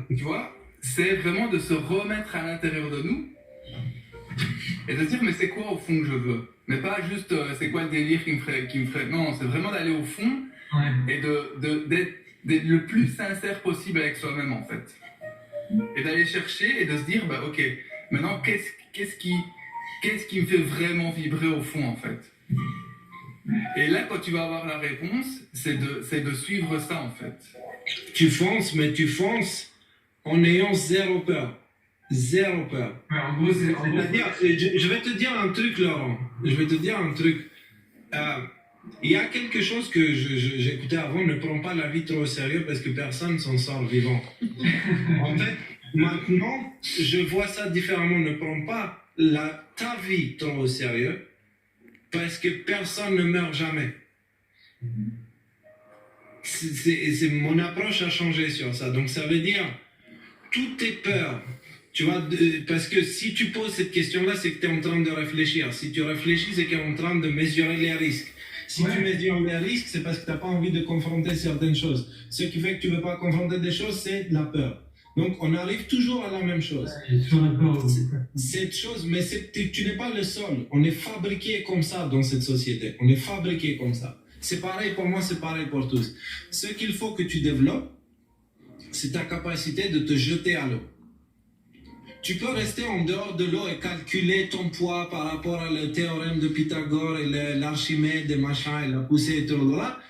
tu vois, c'est vraiment de se remettre à l'intérieur de nous et de se dire mais c'est quoi au fond que je veux, mais pas juste c'est quoi le délire qui me ferait... Non, c'est vraiment d'aller au fond et d'être le plus sincère possible avec soi-même en fait, et d'aller chercher et de se dire bah ok, maintenant qu'est-ce qui me fait vraiment vibrer au fond en fait. Et là quand tu vas avoir la réponse, c'est de suivre ça en fait. Tu fonces, mais tu fonces en ayant zéro peur. Zéro peur. Ouais, en gros, c'est-à-dire, je vais te dire un truc, Laurent. Je vais te dire un truc. Il y a quelque chose que j'écoutais avant, ne prends pas la vie trop au sérieux parce que personne s'en sort vivant. En fait, maintenant, je vois ça différemment. Ne prends pas ta vie trop au sérieux parce que personne ne meurt jamais. Mon approche a changé sur ça. Donc ça veut dire, toutes tes peurs, tu vois, parce que si tu poses cette question-là, c'est que tu es en train de réfléchir. Si tu réfléchis, c'est que tu es en train de mesurer les risques. Si tu mesures les risques, c'est parce que tu n'as pas envie de confronter certaines choses. Ce qui fait que tu ne veux pas confronter des choses, c'est la peur. Donc, on arrive toujours à la même chose. Cette chose, mais tu n'es pas le seul. On est fabriqué comme ça dans cette société. On est fabriqué comme ça. C'est pareil pour moi, c'est pareil pour tous. Ce qu'il faut que tu développes, c'est ta capacité de te jeter à l'eau. Tu peux rester en dehors de l'eau et calculer ton poids par rapport au théorème de Pythagore et l'Archimède et machin et la poussée et tout là.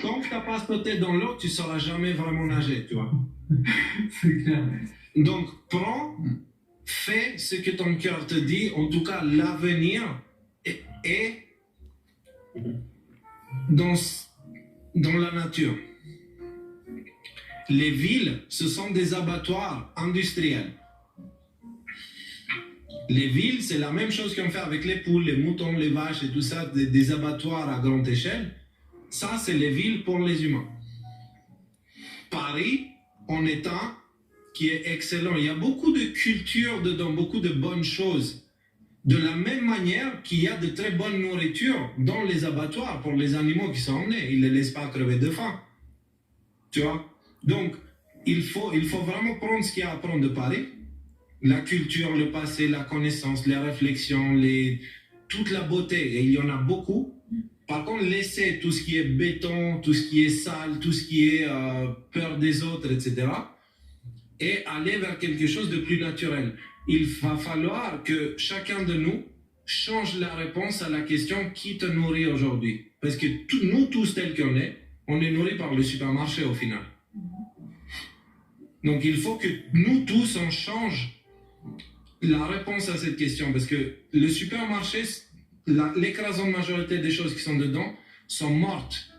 Tant que tu n'as pas sauté dans l'eau, tu ne sauras jamais vraiment nager, tu vois. C'est clair. Donc, prends, fais ce que ton cœur te dit. En tout cas, l'avenir est dans la nature. Les villes, ce sont des abattoirs industriels. Les villes, c'est la même chose qu'on fait avec les poules, les moutons, les vaches et tout ça, des abattoirs à grande échelle. Ça, c'est les villes pour les humains. Paris, en état qui est excellent. Il y a beaucoup de culture dedans, beaucoup de bonnes choses. De la même manière qu'il y a de très bonnes nourritures dans les abattoirs pour les animaux qui sont emmenés. Ils ne les laissent pas crever de faim. Tu vois? Donc, il faut vraiment prendre ce qu'il y a à prendre de Paris. La culture, le passé, la connaissance, les réflexions, toute la beauté. Et il y en a beaucoup. Par contre, laisser tout ce qui est béton, tout ce qui est sale, tout ce qui est peur des autres, etc. et aller vers quelque chose de plus naturel. Il va falloir que chacun de nous change la réponse à la question qui te nourrit aujourd'hui. Parce que nous tous tels qu'on est, on est nourris par le supermarché au final. Donc il faut que nous tous on change la réponse à cette question. Parce que le supermarché, l'écrasante majorité des choses qui sont dedans sont mortes.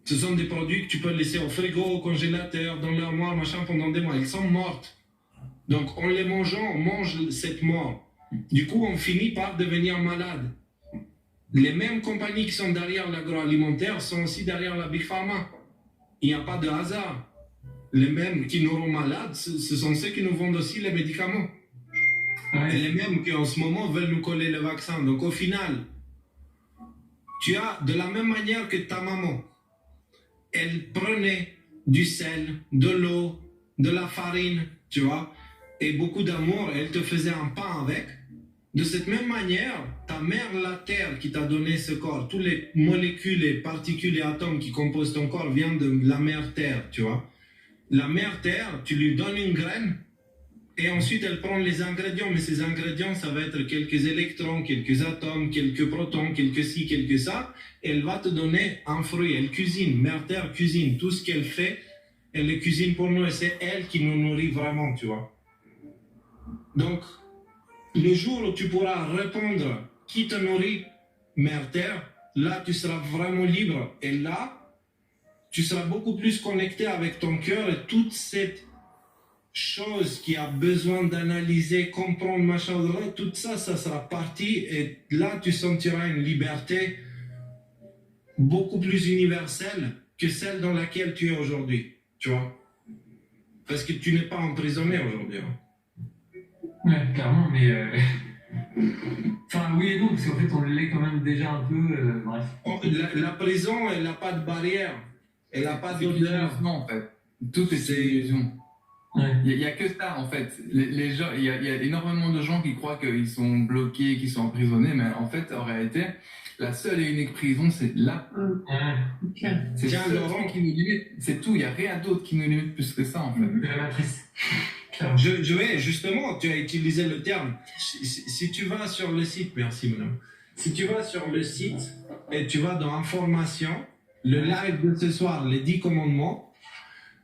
Ce sont des produits que tu peux laisser au frigo, au congélateur, dans l'armoire, machin, pendant des mois. Ils sont mortes. Donc, en les mangeant, on mange cette mort. Du coup, on finit par devenir malade. Les mêmes compagnies qui sont derrière l'agroalimentaire sont aussi derrière la Big Pharma. Il n'y a pas de hasard. Les mêmes qui nous rendent malades, ce sont ceux qui nous vendent aussi les médicaments. Ouais. Et les mêmes qui, en ce moment, veulent nous coller le vaccin. Donc, au final, tu as, de la même manière que ta maman, elle prenait du sel, de l'eau, de la farine, tu vois, et beaucoup d'amour, elle te faisait un pain avec. De cette même manière, ta mère, la terre, qui t'a donné ce corps, toutes les molécules, et particules et atomes qui composent ton corps viennent de la mère terre, tu vois. La mère terre, tu lui donnes une graine, et ensuite elle prend les ingrédients, mais ces ingrédients, ça va être quelques électrons, quelques atomes, quelques protons, quelques ci, quelques ça. Elle va te donner un fruit, elle cuisine, mère terre cuisine, tout ce qu'elle fait, elle le cuisine pour nous, et c'est elle qui nous nourrit vraiment, tu vois. Donc, le jour où tu pourras répondre qui te nourrit, mère terre, là tu seras vraiment libre, et là, tu seras beaucoup plus connecté avec ton cœur et toute cette chose qui a besoin d'analyser, comprendre, machin, tout ça, ça sera parti, et là tu sentiras une liberté beaucoup plus universelle que celle dans laquelle tu es aujourd'hui, tu vois. Parce que tu n'es pas emprisonné aujourd'hui. Hein. Ouais, clairement, mais... Enfin, oui et non, parce qu'en fait, on l'est quand même déjà un peu, bref. La prison, elle n'a pas de barrière, elle n'a pas d'odeur. Non, en fait. Tout est illusion. Ouais. Il n'y a que ça, en fait. Les gens, il y a énormément de gens qui croient qu'ils sont bloqués, qu'ils sont emprisonnés, mais en fait, en réalité, la seule et unique prison, c'est là. Ouais. C'est Tiens, le Laurent, qui nous limite. C'est tout, il n'y a rien d'autre qui nous limite plus que ça, en fait. La matrice. Je vais, justement, tu as utilisé le terme. Si tu vas sur le site, merci madame. Si tu vas sur le site et tu vas dans Informations, le live de ce soir, les 10 commandements,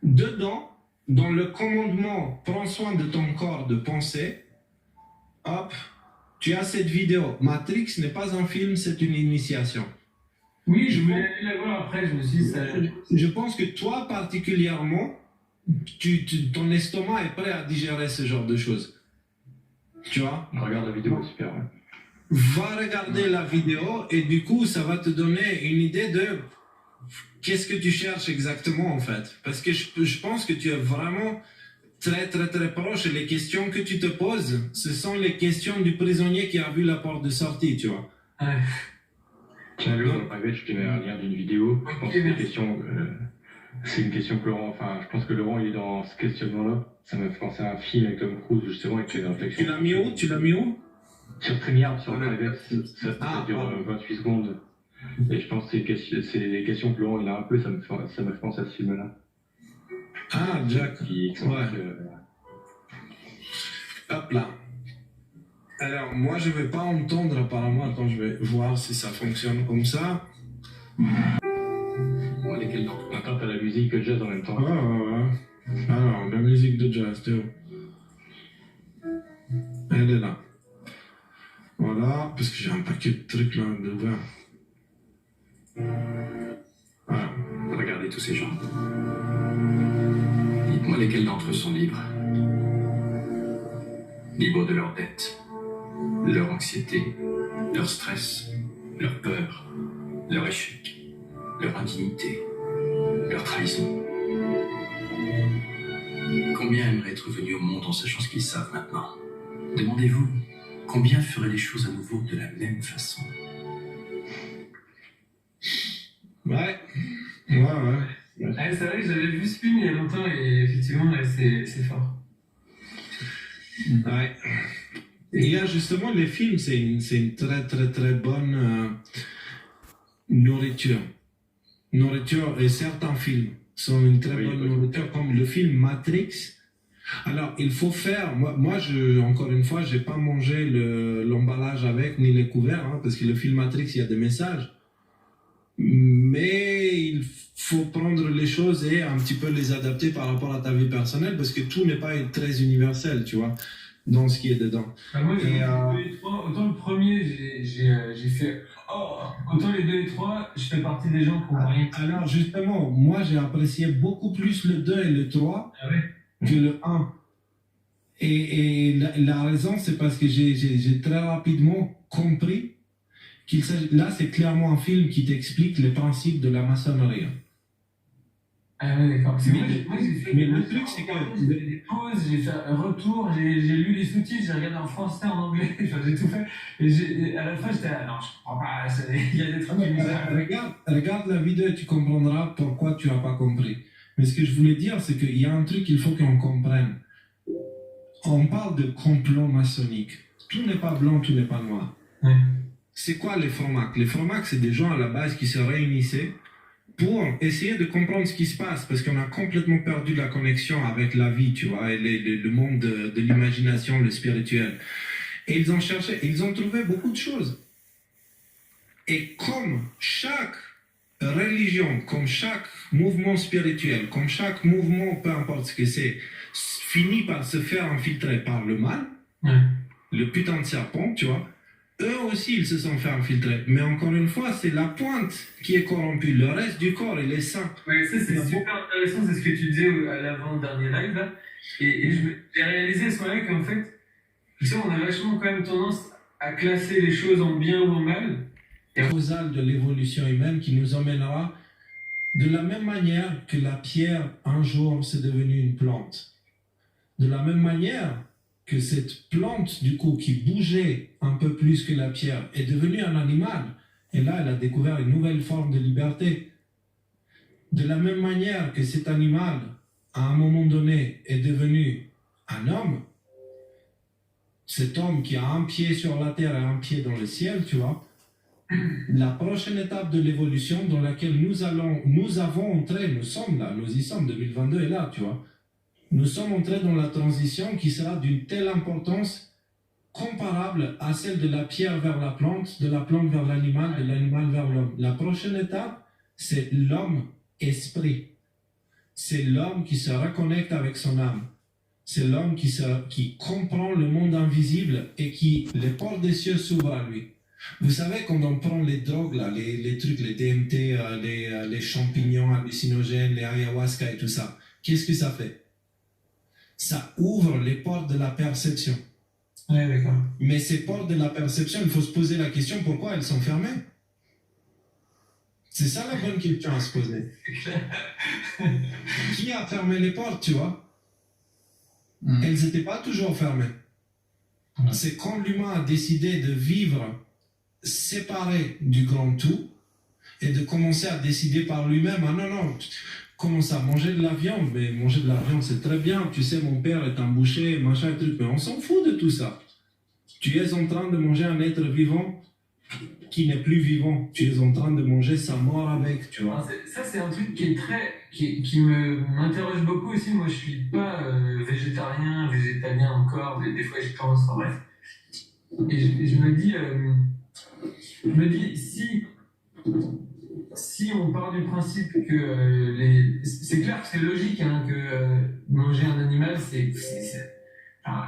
dedans, dans le commandement, prends soin de ton corps de pensée, hop, tu as cette vidéo. Matrix n'est pas un film, c'est une initiation. Oui, je voulais aller la voir après, je me suis dit ça. Je pense que toi, particulièrement, ton estomac est prêt à digérer ce genre de choses. Tu vois? Regarde la vidéo, super. Ouais. Va regarder la vidéo et du coup, ça va te donner une idée de qu'est-ce que tu cherches exactement en fait. Parce que je pense que tu es vraiment très très très proche et les questions que tu te poses, ce sont les questions du prisonnier qui a vu la porte de sortie, tu vois. Ouais. Tiens, Léo, dans le private, je te mets un lien d'une vidéo. Je pense que c'est une question que Laurent, enfin, je pense que Laurent, il est dans ce questionnement-là. Ça m'a fait penser à un film avec Tom Cruise, justement, avec les réflexions. Tu l'as mis où? Tu l'as mis où? Sur StreamYard, sur le private, ça dure 28 secondes. Et je pense que c'est les questions que Laurent, il a un peu, ça m'a fait penser à ce film-là. Ah, Jack. Qui explique, Hop là. Alors, moi, je vais pas entendre apparemment. Attends, je vais voir si ça fonctionne comme ça. Moi, lesquels d'entre eux? Attends, t'as la musique de jazz en même temps. Ouais. Alors, la musique de jazz, Théo. Elle est là. Voilà, parce que j'ai un paquet de trucs là devant. Voilà. Regardez tous ces gens. Dites-moi lesquels d'entre eux sont libres. Libres de leurs dettes, leur anxiété, leur stress, leur peur, leur échec, leur indignité, leur trahison. Combien aimeraient être venus au monde en sachant ce qu'ils savent maintenant? Demandez-vous, combien feraient les choses à nouveau de la même façon? Ouais. C'est vrai que j'avais vu ce film il y a longtemps et effectivement, c'est fort. Ouais. Et il y a justement les films, c'est une très très très bonne nourriture. Et certains films sont une très bonne nourriture, comme le film Matrix. Alors, il faut faire, moi encore une fois, j'ai pas mangé l'emballage avec, ni les couverts, hein, parce que le film Matrix, il y a des messages. Mais il faut prendre les choses et un petit peu les adapter par rapport à ta vie personnelle, parce que tout n'est pas très universel, tu vois, dans ce qui est dedans. Moi, j'ai vu les trois, autant le premier, j'ai fait... Oh, autant les 2 et 3, je fais partie des gens qui ont rien. Alors justement, moi j'ai apprécié beaucoup plus le 2 et le 3 que le 1. Et la raison, c'est parce que j'ai très rapidement compris qu'il s'agit... Là, c'est clairement un film qui t'explique les principes de la maçonnerie. Ah ouais, d'accord. Mais le truc, c'est que... J'ai fait des pauses, j'ai fait un retour, j'ai lu les sous-titres, j'ai regardé en français, en anglais, j'ai tout fait. Et à la fin, j'étais là, non, je comprends pas, il y a des trucs qui me... Regarde la vidéo et tu comprendras pourquoi tu n'as pas compris. Mais ce que je voulais dire, c'est qu'il y a un truc qu'il faut qu'on comprenne. On parle de complot maçonnique. Tout n'est pas blanc, tout n'est pas noir. Ouais. C'est quoi les francs-macs? Les francs-macs, c'est des gens à la base qui se réunissaient pour essayer de comprendre ce qui se passe, parce qu'on a complètement perdu la connexion avec la vie, tu vois, et le monde de l'imagination, le spirituel. Et ils ont cherché, ils ont trouvé beaucoup de choses. Et comme chaque religion, comme chaque mouvement spirituel, comme chaque mouvement, peu importe ce que c'est, finit par se faire infiltrer par le mal, le putain de serpent, tu vois, eux aussi, ils se sont fait infiltrer. Mais encore une fois, c'est la pointe qui est corrompue. Le reste du corps, il est sain. Ouais, ça, c'est super intéressant. C'est ce que tu disais à l'avant-dernier live, là. Et j'ai réalisé à ce moment-là qu'en fait, tu sais, on a vachement quand même tendance à classer les choses en bien ou en mal. Causal de l'évolution humaine qui nous emmènera de la même manière que la pierre, un jour, c'est devenu une plante. De la même manière que cette plante, du coup, qui bougeait un peu plus que la pierre, est devenue un animal. Et là, elle a découvert une nouvelle forme de liberté. De la même manière que cet animal, à un moment donné, est devenu un homme, cet homme qui a un pied sur la terre et un pied dans le ciel, tu vois, la prochaine étape de l'évolution dans laquelle nous avons entré, nous sommes là, nous y sommes, 2022 est là, tu vois. Nous sommes entrés dans la transition qui sera d'une telle importance comparable à celle de la pierre vers la plante, de la plante vers l'animal, de l'animal vers l'homme. La prochaine étape, c'est l'homme-esprit. C'est l'homme qui se reconnecte avec son âme. C'est l'homme qui comprend le monde invisible et qui, les portes des cieux s'ouvrent à lui. Vous savez, quand on prend les drogues, là, les trucs, les DMT, les champignons hallucinogènes, les ayahuasca et tout ça, qu'est-ce que ça fait? Ça ouvre les portes de la perception. Ouais, d'accord. Mais ces portes de la perception, il faut se poser la question pourquoi elles sont fermées. C'est ça la bonne question à se poser. Qui a fermé les portes, tu vois? elles n'étaient pas toujours fermées. C'est quand l'humain a décidé de vivre séparé du grand tout et de commencer à décider par lui-même, ah non, non, comment ça, manger de la viande, mais manger de la viande c'est très bien, tu sais mon père est un boucher, machin et truc, mais on s'en fout de tout ça. Tu es en train de manger un être vivant qui n'est plus vivant, tu es en train de manger sa mort avec, tu vois. Ça c'est un truc qui est qui m'interroge beaucoup aussi. Moi je suis pas végétarien, végétalien encore, des fois je pense, enfin bref. Et je me dis si on part du principe que c'est clair que c'est logique hein, que manger un animal enfin,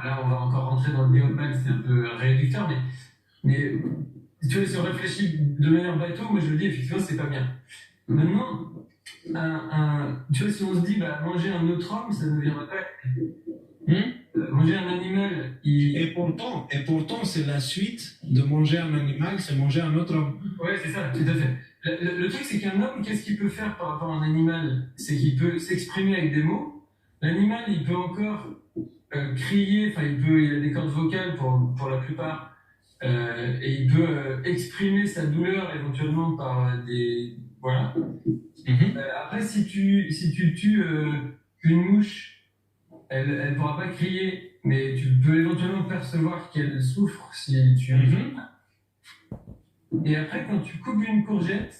là on va encore rentrer dans le bien ou le mal, c'est un peu réducteur, mais tu vois, si on réfléchit de manière bateau, moi je me dis effectivement c'est pas bien. Maintenant, tu vois, si on se dit bah, manger un autre homme, ça ne viendrait pas. Manger un animal, Et pourtant, c'est la suite de manger un animal, c'est manger un autre homme. Ouais, c'est ça, tout à fait. Le truc, c'est qu'un homme, qu'est-ce qu'il peut faire par rapport à un animal? C'est qu'il peut s'exprimer avec des mots. L'animal, il peut encore crier, enfin, il a des cordes vocales pour la plupart, et il peut exprimer sa douleur éventuellement par des... Voilà. Après, si tu tues une mouche, elle pourra pas crier, mais tu peux éventuellement percevoir qu'elle souffre si tu... Et après, quand tu coupes une courgette,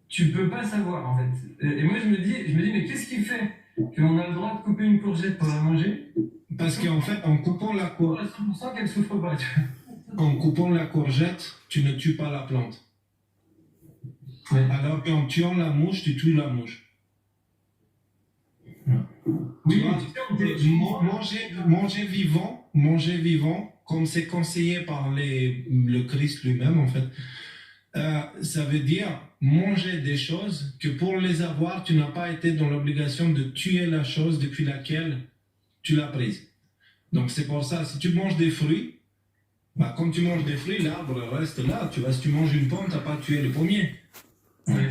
tu peux pas savoir, en fait. Et moi, je me dis, mais qu'est-ce qui fait qu'on a le droit de couper une courgette pour la manger? Parce qu'en fait, en coupant la courgette... On sent qu'elle souffre pas, tu vois. En coupant la courgette, tu ne tues pas la plante. Ouais. Alors qu'en tuant la mouche, tu tues la mouche. Oui, manger vivant, comme c'est conseillé par le Christ lui-même, en fait, ça veut dire manger des choses que pour les avoir, tu n'as pas été dans l'obligation de tuer la chose depuis laquelle tu l'as prise. Donc c'est pour ça, si tu manges des fruits, bah, quand tu manges des fruits, l'arbre reste là. Tu vois, si tu manges une pomme, tu n'as pas tué le pommier.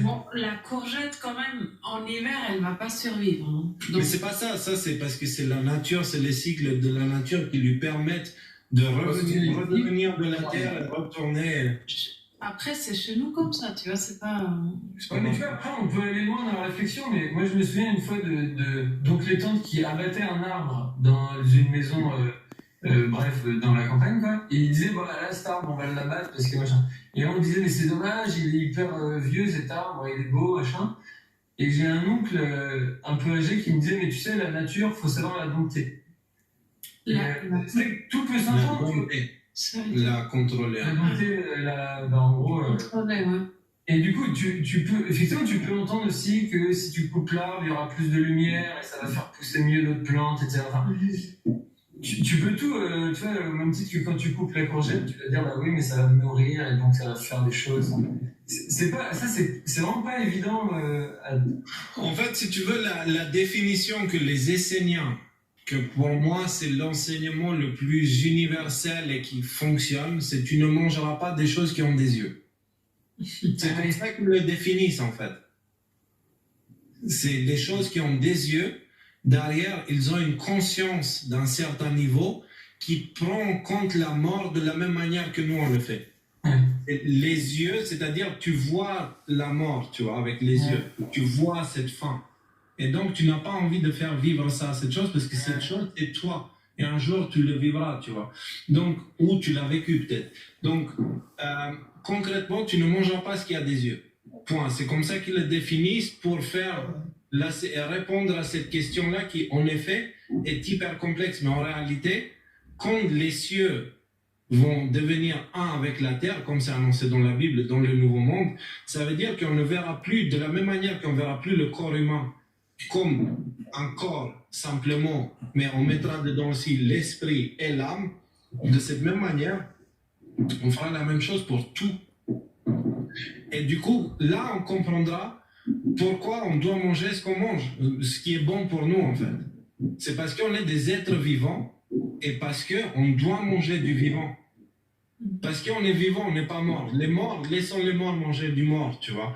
Bon, la courgette, quand même, en hiver, elle ne va pas survivre. Hein. Donc... Mais c'est pas ça. Ça, c'est parce que c'est la nature, c'est les cycles de la nature qui lui permettent de revenir de la terre et retourner. Après, c'est chez nous comme ça, tu vois, c'est pas... Ouais, mais tu vois, après, on peut aller loin dans la réflexion, mais moi, je me souviens une fois donc les tantes qui abattaient un arbre dans une maison... bref, dans la campagne, quoi. Et il disait, voilà, là, cet arbre, on va l'abattre parce que machin. Et on disait, mais c'est dommage, il est hyper vieux, cet arbre, il est beau, machin. Et j'ai un oncle un peu âgé qui me disait, mais tu sais, la nature, faut savoir la dompter. C'est que tout peut s'entendre. La contrôler. La dompter, en gros. Contrôler, ouais. Et du coup, tu peux entendre aussi que si tu coupes l'arbre, il y aura plus de lumière et ça va faire pousser mieux d'autres plantes, etc. Enfin, tu peux tout, tu vois, au même titre que quand tu coupes la courgette, tu vas dire, bah oui, mais ça va me nourrir et donc ça va faire des choses. C'est vraiment pas évident. En fait, si tu veux, la définition que les Esséniens, que pour moi c'est l'enseignement le plus universel et qui fonctionne, c'est tu ne mangeras pas des choses qui ont des yeux. C'est comme ça qu'ils le définissent en fait. C'est des choses qui ont des yeux. Derrière, ils ont une conscience d'un certain niveau qui prend en compte la mort de la même manière que nous on le fait. Et les yeux, c'est-à-dire tu vois la mort, tu vois, avec les yeux, tu vois cette fin. Et donc tu n'as pas envie de faire vivre ça, cette chose, parce que cette chose c'est toi. Et un jour tu le vivras, tu vois. Donc, ou tu l'as vécu peut-être. Donc, concrètement, tu ne mangeras pas ce qui a des yeux. Point. C'est comme ça qu'ils le définissent pour faire... répondre à cette question-là qui, en effet, est hyper complexe. Mais en réalité, quand les cieux vont devenir un avec la terre, comme c'est annoncé dans la Bible, dans le Nouveau Monde, ça veut dire qu'on ne verra plus, de la même manière qu'on ne verra plus le corps humain comme un corps simplement, mais on mettra dedans aussi l'esprit et l'âme. De cette même manière, on fera la même chose pour tout. Et du coup, là, on comprendra pourquoi on doit manger ce qu'on mange, ce qui est bon pour nous en fait. C'est parce qu'on est des êtres vivants et parce qu'on doit manger du vivant. Parce qu'on est vivant, on n'est pas mort. Les morts, laissons les morts manger du mort, tu vois.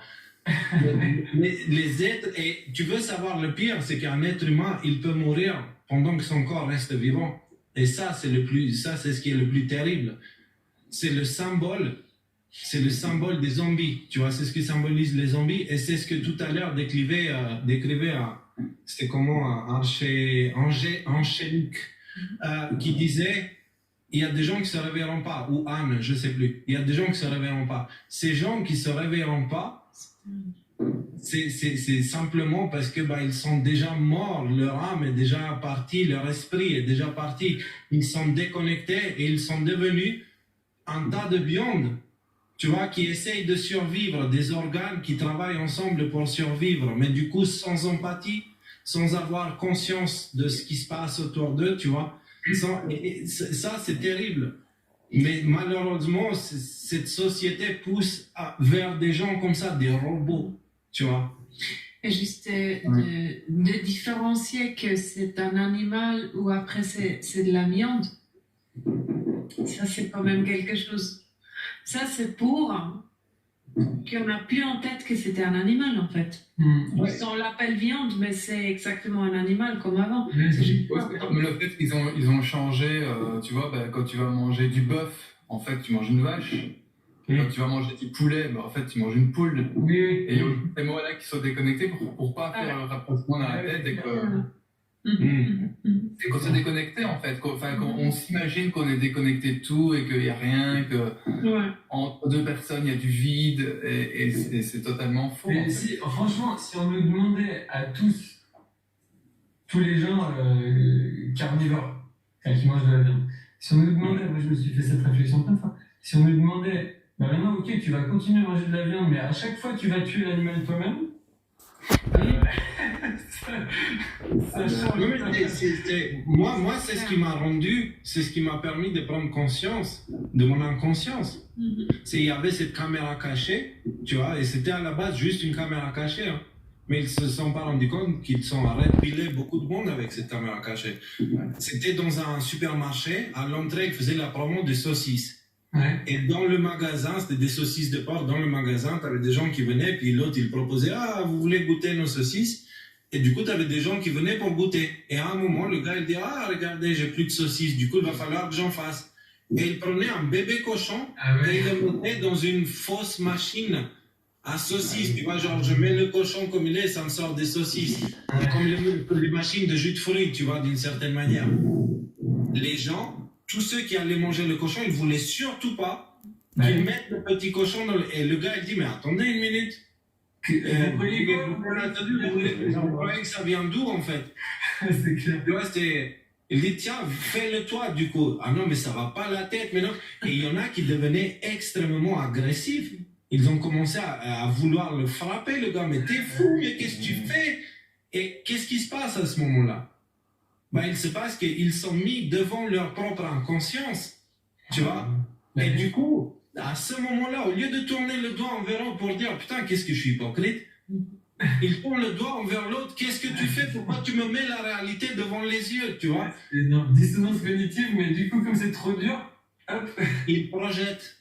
Les êtres, et tu veux savoir le pire, c'est qu'un être humain, il peut mourir pendant que son corps reste vivant. Et ça, c'est ce qui est le plus terrible. C'est le symbole des zombies. Tu vois, c'est ce qui symbolise les zombies. Et c'est ce que tout à l'heure décrivait c'était comment Angélique, qui disait, il y a des gens qui se réveilleront pas, ou Anne, je sais plus. Il y a des gens qui se réveilleront pas. Ces gens qui se réveilleront pas, c'est simplement parce que ils sont déjà morts, leur âme est déjà partie, leur esprit est déjà parti. Ils sont déconnectés et ils sont devenus un tas de viande, tu vois, qui essayent de survivre, des organes qui travaillent ensemble pour survivre, mais du coup sans empathie, sans avoir conscience de ce qui se passe autour d'eux, tu vois. Ça, c'est terrible. Mais malheureusement, cette société pousse vers des gens comme ça, des robots, tu vois. Et juste de différencier que c'est un animal ou après c'est de la viande, ça c'est quand même quelque chose. Ça c'est pour qu'on n'a plus en tête que c'était un animal en fait. On l'appelle viande, mais c'est exactement un animal comme avant. Mais le fait qu'ils ont changé, tu vois, quand tu vas manger du bœuf, en fait tu manges une vache. Quand tu vas manger du poulet, en fait tu manges une poule. Et il y a ces mots-là qui sont déconnectés pour pas faire un rapprochement dans la tête et que... C'est qu'on s'est déconnecté en fait, on s'imagine qu'on est déconnecté de tout et qu'il n'y a rien, que entre deux personnes il y a du vide et c'est totalement faux. Mais franchement, si on nous demandait à tous les gens carnivores, qui mangent de la viande, si on nous demandait, moi je me suis fait cette réflexion plein de fois, si on nous demandait, maintenant ok tu vas continuer à manger de la viande mais à chaque fois tu vas tuer l'animal toi-même, ça change. Moi, c'est ce qui m'a rendu, c'est ce qui m'a permis de prendre conscience de mon inconscience. Il y avait cette caméra cachée, tu vois, et c'était à la base juste une caméra cachée. Hein. Mais ils ne se sont pas rendus compte qu'ils sont répilés beaucoup de monde avec cette caméra cachée. C'était dans un supermarché, à l'entrée, ils faisaient la promo de saucisses. Et dans le magasin, c'était des saucisses de porc. Dans le magasin, tu avais des gens qui venaient, puis l'autre, il proposait « Ah, vous voulez goûter nos saucisses ?» Et du coup, tu avais des gens qui venaient pour goûter. Et à un moment, le gars, il dit « Ah, regardez, j'ai plus de saucisses. Du coup, il va falloir que j'en fasse. » Et il prenait un bébé cochon et il le mettait dans une fausse machine à saucisses. Tu vois, genre, je mets le cochon comme il est, ça me sort des saucisses. Comme les machines de jus de fruits, tu vois, d'une certaine manière. Les gens... Tous ceux qui allaient manger le cochon, ils ne voulaient surtout pas qu'ils mettent le petit cochon dans le... Et le gars, il dit, mais attendez une minute. Vous croyez que ça vient d'où, en fait? C'est clair. Il dit, tiens, fais-le toi, du coup. Ah non, mais ça va pas la tête, mais non. Et il y en a qui devenaient extrêmement agressifs. Ils ont commencé à vouloir le frapper, le gars. Mais t'es fou, mais qu'est-ce que tu fais? Et qu'est-ce qui se passe à ce moment-là? Il se passe qu'ils sont mis devant leur propre inconscience, tu vois. Et du coup, à ce moment-là, au lieu de tourner le doigt envers eux pour dire « Putain, qu'est-ce que je suis hypocrite ?» Ils tournent le doigt envers l'autre. « Qu'est-ce que tu fais? Pourquoi tu me mets la réalité devant les yeux ?» Tu vois. C'est une dissonance cognitive, mais du coup, comme c'est trop dur, hop. Ils projettent.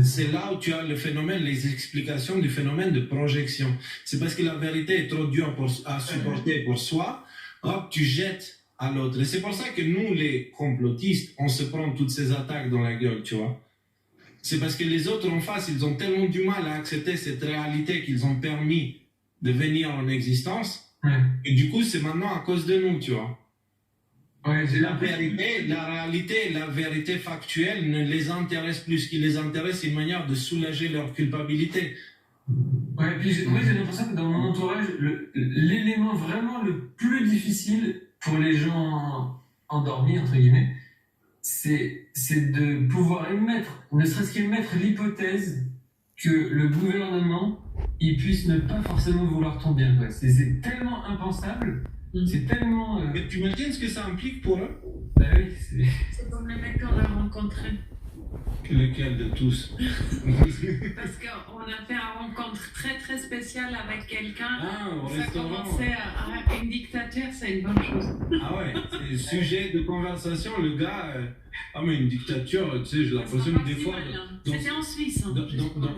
C'est là où tu as le phénomène, les explications du phénomène de projection. C'est parce que la vérité est trop dure à supporter pour soi. Hop, tu jettes à l'autre. Et c'est pour ça que nous, les complotistes, on se prend toutes ces attaques dans la gueule, tu vois. C'est parce que les autres en face, ils ont tellement du mal à accepter cette réalité qu'ils ont permis de venir en existence. Et du coup, c'est maintenant à cause de nous, tu vois. La réalité, la vérité factuelle ne les intéresse plus. Ce qui les intéresse, c'est une manière de soulager leur culpabilité. Puis j'ai l'impression que dans mon entourage, l'élément vraiment le plus difficile pour les gens endormis, entre guillemets, c'est de pouvoir émettre, ne serait-ce qu'émettre l'hypothèse que le gouvernement, il puisse ne pas forcément vouloir ton bien. C'est tellement impensable, c'est tellement... Mais tu imagines ce que ça implique pour eux? Oui, c'est comme les mecs qu'on a rencontrés. Lequel de tous? Parce qu'on a fait une rencontre très très spéciale avec quelqu'un. Au ça restaurant. commençait à une dictature, c'est une bonne chose. Ah ouais, c'est sujet de conversation. Le gars, mais une dictature, tu sais, j'ai l'impression que des fois, c'était en Suisse.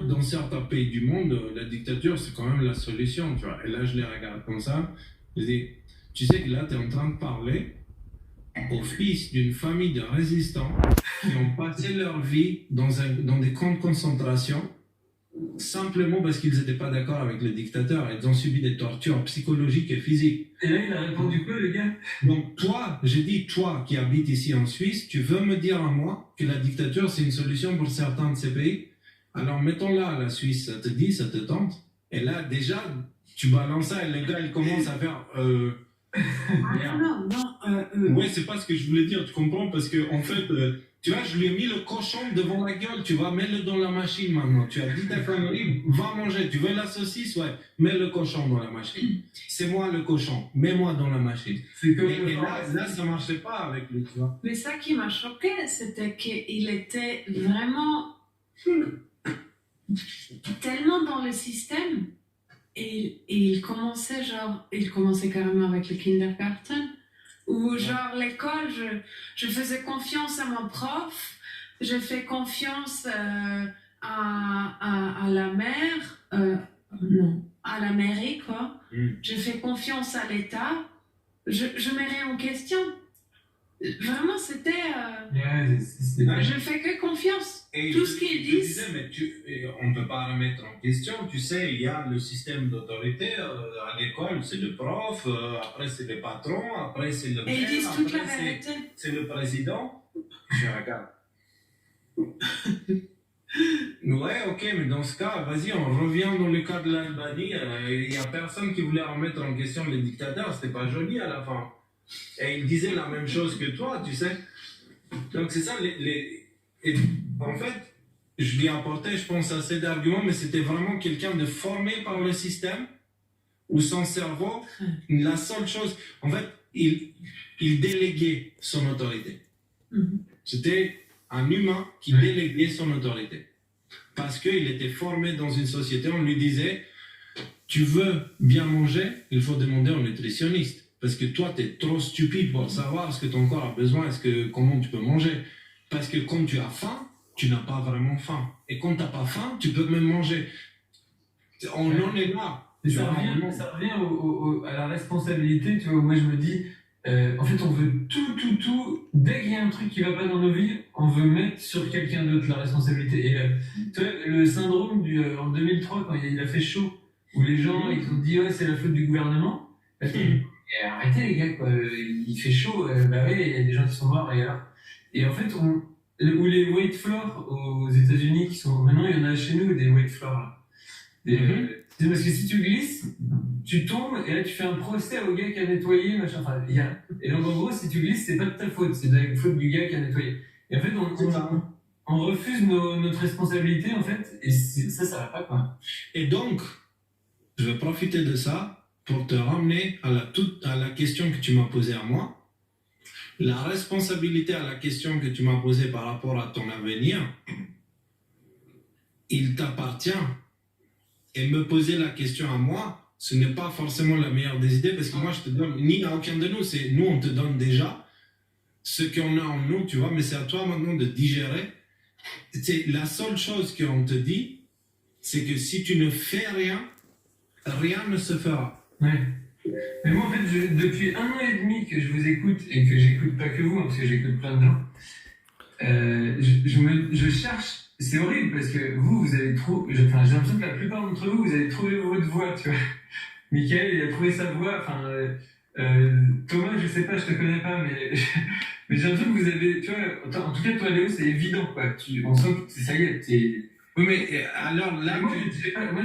Dans certains pays du monde, la dictature, c'est quand même la solution, tu vois. Et là, je les regarde comme ça, je dis, Tu sais que là, tu es en train de parler aux fils d'une famille de résistants qui ont passé leur vie dans des camps de concentration simplement parce qu'ils n'étaient pas d'accord avec le dictateur. Ils ont subi des tortures psychologiques et physiques. Et là, il a répondu quoi, le gars? Donc toi, j'ai dit, toi qui habites ici en Suisse, tu veux me dire à moi que la dictature, c'est une solution pour certains de ces pays? Alors mettons-la à la Suisse, ça te dit, ça te tente? Et là, déjà, tu balances ça et le gars, il commence à faire... Ouais, c'est pas ce que je voulais dire, tu comprends? Parce que en fait, tu vois, je lui ai mis le cochon devant la gueule, tu vois, mets-le dans la machine maintenant. Tu as dit ta connerie, va manger. Tu veux la saucisse? Ouais, mets le cochon dans la machine. C'est moi le cochon, mets-moi dans la machine. Et là, ça marchait pas avec lui, tu vois. Mais ça qui m'a choqué, c'était qu'il était vraiment tellement dans le système. Et il commençait carrément avec le kindergarten, où genre l'école, je faisais confiance à mon prof, je fais confiance à la mère, à la mairie quoi, je fais confiance à l'État, je mets rien en question. Vraiment, c'était... je fais que confiance. Et tout ce qu'ils disent... Mais on ne peut pas remettre en question. Tu sais, il y a le système d'autorité. À l'école, c'est le prof. Après, c'est le patron. Après, c'est le maire. Et ils disent toute la vérité. C'est le président. Je regarde. Ouais, ok, mais dans ce cas, vas-y, on revient dans le cas de l'Albanie. Il n'y a personne qui voulait remettre en question les dictateurs. C'était pas joli à la fin. Et il disait la même chose que toi, tu sais. Donc c'est ça, et en fait, je lui apportais, je pense, assez d'arguments, mais c'était vraiment quelqu'un de formé par le système, où son cerveau, la seule chose, en fait, il déléguait son autorité. C'était un humain qui déléguait son autorité. Parce qu'il était formé dans une société, on lui disait, tu veux bien manger, il faut demander au nutritionniste. Parce que toi, tu es trop stupide pour savoir ce que ton corps a besoin, comment tu peux manger. Parce que quand tu as faim, tu n'as pas vraiment faim. Et quand tu n'as pas faim, tu peux même manger. On en est là. Et ça revient à la responsabilité, tu vois. Moi, je me dis, en fait, on veut tout. Dès qu'il y a un truc qui ne va pas dans nos vies, on veut mettre sur quelqu'un d'autre la responsabilité. Et tu vois, le syndrome en 2003, quand il a fait chaud, où les gens ils ont dit, ouais, c'est la faute du gouvernement. Et arrêtez les gars, quoi. Il fait chaud, bah ouais, il y a des gens qui sont morts, et alors. Et en fait, ou les weight floors aux États-Unis qui sont. Maintenant, il y en a chez nous des weight floors là. C'est parce que si tu glisses, tu tombes, et là tu fais un procès au gars qui a nettoyé, machin. Enfin, et donc en gros, si tu glisses, c'est pas de ta faute, c'est de la faute du gars qui a nettoyé. Et en fait, on refuse notre responsabilité, en fait, et ça va pas, quoi. Et donc, je vais profiter de ça pour te ramener à la question que tu m'as posée à moi. La responsabilité à la question que tu m'as posée par rapport à ton avenir, il t'appartient. Et me poser la question à moi, ce n'est pas forcément la meilleure des idées, parce que moi, je te donne, ni à aucun de nous, c'est nous, on te donne déjà ce qu'on a en nous, tu vois, mais c'est à toi maintenant de digérer. C'est la seule chose qu'on te dit, c'est que si tu ne fais rien, rien ne se fera. Ouais. Mais moi, en fait, depuis 1 an et demi que je vous écoute, et que j'écoute pas que vous, hein, parce que j'écoute plein de gens, je cherche. C'est horrible parce que vous avez trouvé. J'ai l'impression que la plupart d'entre vous, vous avez trouvé votre voix, tu vois. Michael, il a trouvé sa voix. Enfin, Thomas, je sais pas, je te connais pas, mais j'ai l'impression que vous avez. Tu vois, en tout cas, toi, Léo, c'est évident, quoi. On sent que ça y est, Oui, mais alors là, moi,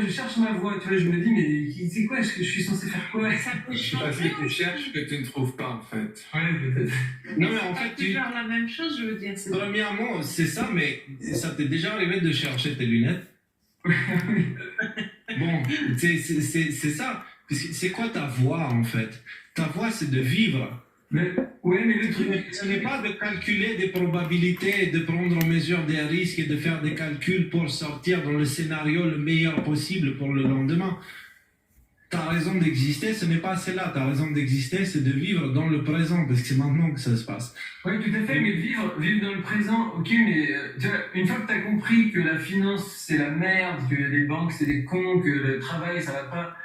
je cherche ma voix, tu vois, je me dis, mais c'est quoi, je suis censé faire quoi? Je sais pas si tu cherches que tu ne trouves pas, en fait. Ouais, peut-être. Non, mais en fait, toujours la même chose, je veux dire. Premièrement, c'est ça, mais ça t'est déjà arrivé de chercher tes lunettes? Bon, c'est ça. C'est quoi ta voix, en fait? Ta voix, c'est de vivre. Mais le truc, ce n'est pas de calculer des probabilités, de prendre en mesure des risques et de faire des calculs pour sortir dans le scénario le meilleur possible pour le lendemain. Ta raison d'exister, ce n'est pas celle-là. Ta raison d'exister, c'est de vivre dans le présent, parce que c'est maintenant que ça se passe. Oui, tout à fait, mais vivre dans le présent, ok, mais tu vois, une fois que tu as compris que la finance, c'est la merde, que les banques, c'est des cons, que le travail, ça va pas,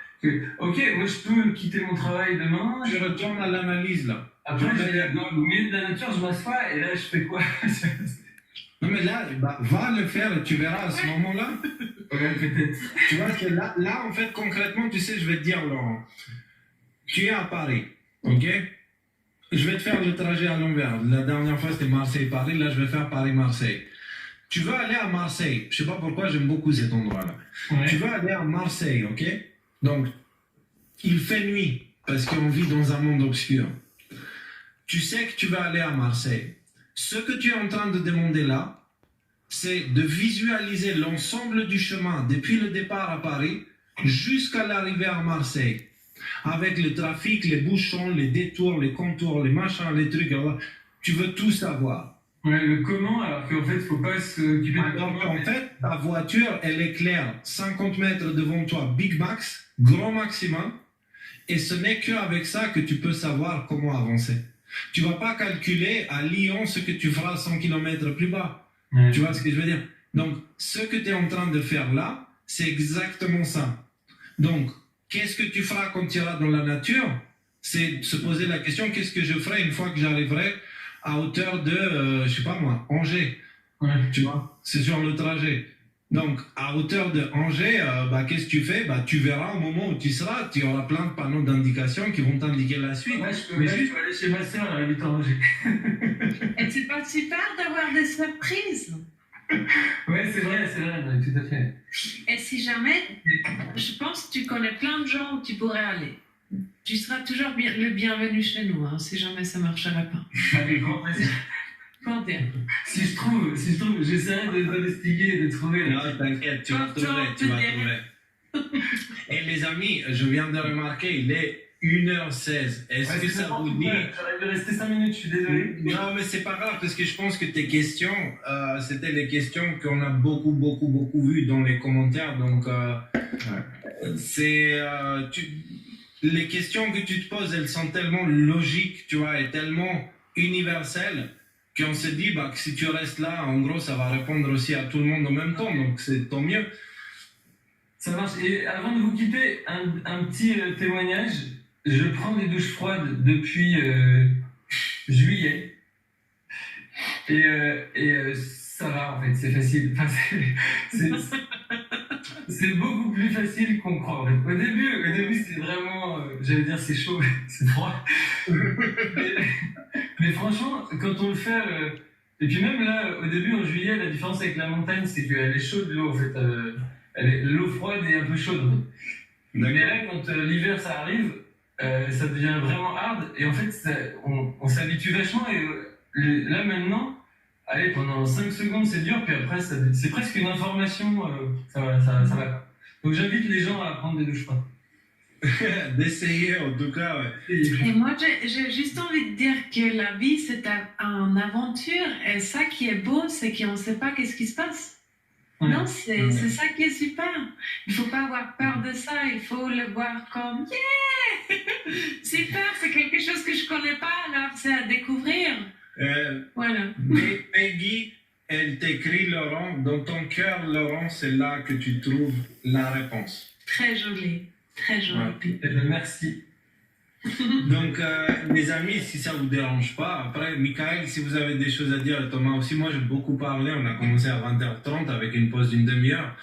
Ok, moi je peux quitter mon travail demain. Tu retournes à l'analyse là. Après, je vais au milieu de la nature, je m'assois et là je fais quoi? Non mais là, bah, va le faire et tu verras à ce moment-là. Ouais, peut-être. Tu vois que là, en fait, concrètement, tu sais, je vais te dire, Laurent, tu es à Paris, ok? Je vais te faire le trajet à l'envers. La dernière fois, c'était Marseille-Paris, là, je vais faire Paris-Marseille. Tu veux aller à Marseille, je sais pas pourquoi, j'aime beaucoup cet endroit-là. Ouais. Tu veux aller à Marseille, ok? Donc, il fait nuit, parce qu'on vit dans un monde obscur. Tu sais que tu vas aller à Marseille. Ce que tu es en train de demander là, c'est de visualiser l'ensemble du chemin depuis le départ à Paris jusqu'à l'arrivée à Marseille. Avec le trafic, les bouchons, les détours, les contours, les machins, les trucs. Alors, tu veux tout savoir. Ouais, le comment, alors qu'en fait, il ne faut pas s'occuper de Donc, en fait, ta voiture, elle éclaire 50 mètres devant toi, big max, grand maximum. Et ce n'est qu'avec ça que tu peux savoir comment avancer. Tu ne vas pas calculer à Lyon ce que tu feras 100 km plus bas. Ouais. Tu vois ce que je veux dire? Donc, ce que tu es en train de faire là, c'est exactement ça. Donc, qu'est-ce que tu feras quand tu iras dans la nature? C'est se poser la question, qu'est-ce que je ferai une fois que j'arriverai à hauteur de, je sais pas moi, Angers. Ouais. Tu vois? C'est sur le trajet. Donc, à hauteur de Angers, bah, qu'est-ce que tu fais? Bah, tu verras au moment où tu seras, tu auras plein de panneaux d'indication qui vont t'indiquer la suite. Ouais, je peux aller chez ma soeur, elle habite à Angers. Et c'est pas super d'avoir des surprises. Ouais, c'est vrai, ouais, tout à fait. Et si jamais, je pense que tu connais plein de gens où tu pourrais aller. Tu seras toujours le bienvenu chez nous, hein, si jamais ça ne marcherait pas. Avec grand plaisir. Comment dire? Si je trouve, j'essaierai d'investiguer et de trouver. Non, t'inquiète, tu vas trouver. Et les amis, je viens de remarquer, il est 1h16. Est-ce que ça vous dit... J'aurais dû rester 5 minutes, je suis désolé. Non, mais c'est pas grave, parce que je pense que tes questions, c'était les questions qu'on a beaucoup vues dans les commentaires. Donc, c'est... les questions que tu te poses, elles sont tellement logiques, tu vois, et tellement universelles, qu'on se dit bah, que si tu restes là, en gros, ça va répondre aussi à tout le monde en même temps, donc c'est tant mieux. Ça marche. Et avant de vous quitter, un petit témoignage. Je prends des douches froides depuis juillet. Et ça va, en fait, c'est facile. Enfin, c'est beaucoup plus facile qu'on croit. En fait. Au début c'est vraiment, j'allais dire c'est chaud, c'est froid. mais franchement, quand on le fait, et puis même là, au début en juillet, la différence avec la montagne, c'est qu'elle est chaude l'eau en fait. L'eau froide est un peu chaude. En fait. Mais là, quand l'hiver ça arrive, ça devient vraiment hard. Et en fait, on s'habitue vachement. Et là maintenant, allez, pendant 5 secondes c'est dur, puis après c'est presque une information, ça va. Donc j'invite les gens à prendre des douches froides. D'essayer en tout cas, ouais. Et moi j'ai juste envie de dire que la vie c'est une aventure, et ça qui est beau, c'est qu'on ne sait pas qu'est-ce qui se passe. Ouais. Non, c'est ça qui est super. Il ne faut pas avoir peur de ça, il faut le voir comme yeah! Super, c'est quelque chose que je ne connais pas, alors c'est à découvrir. Voilà. Mais Peggy, elle t'écrit Laurent, dans ton cœur, Laurent, c'est là que tu trouves la réponse. Très joli, très joli. Ouais. Merci. Donc, mes amis, si ça ne vous dérange pas, après, Michael, si vous avez des choses à dire, et Thomas aussi, moi j'ai beaucoup parlé, on a commencé à 20h30 avec une pause d'une demi-heure,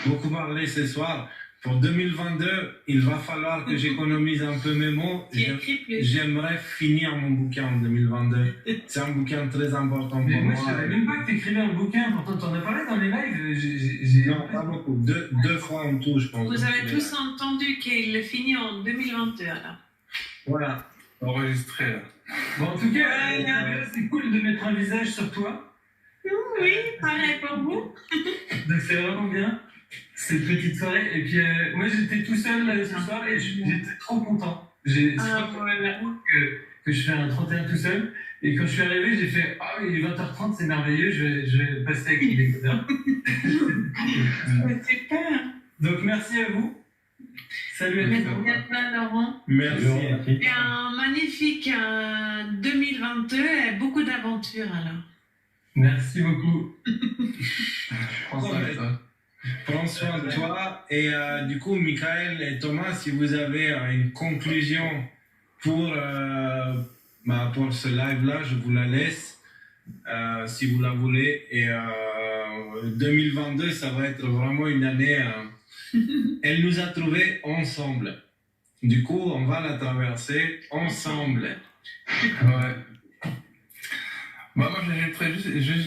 beaucoup parlé ce soir. Pour 2022, il va falloir que j'économise un peu mes mots. J'aimerais finir mon bouquin en 2022. C'est un bouquin très important pour moi. Moi, je ne savais même pas que tu écrivais un bouquin. Pourtant, tu en as parlé dans les lives. Non, pas beaucoup. Deux fois en tout, je pense. Vous avez tous entendu qu'il le finit en 2022, alors. Voilà, enregistré là. Bon, en tout cas, c'est cool de mettre un visage sur toi. Oui, pareil pour vous. Donc, c'est vraiment bien. Cette petite soirée. Et puis, moi, j'étais tout seul là, ce soir et j'étais trop content. C'est que je fais un 31 tout seul. Et quand je suis arrivé, j'ai fait ah oui, il est 20h30, c'est merveilleux, je vais passer avec les décodeurs. Super. Donc, merci à vous. Salut à tous. Merci à Laurent. Merci. Et un magnifique 2022 et beaucoup d'aventures alors. Merci beaucoup. Je pense que ça. Prends soin de toi. Et du coup, Michael et Thomas, si vous avez une conclusion pour ce live-là, je vous la laisse, si vous la voulez. Et 2022, ça va être vraiment une année... elle nous a trouvés ensemble. Du coup, on va la traverser ensemble. Ouais. Bah, moi, j'ajouterais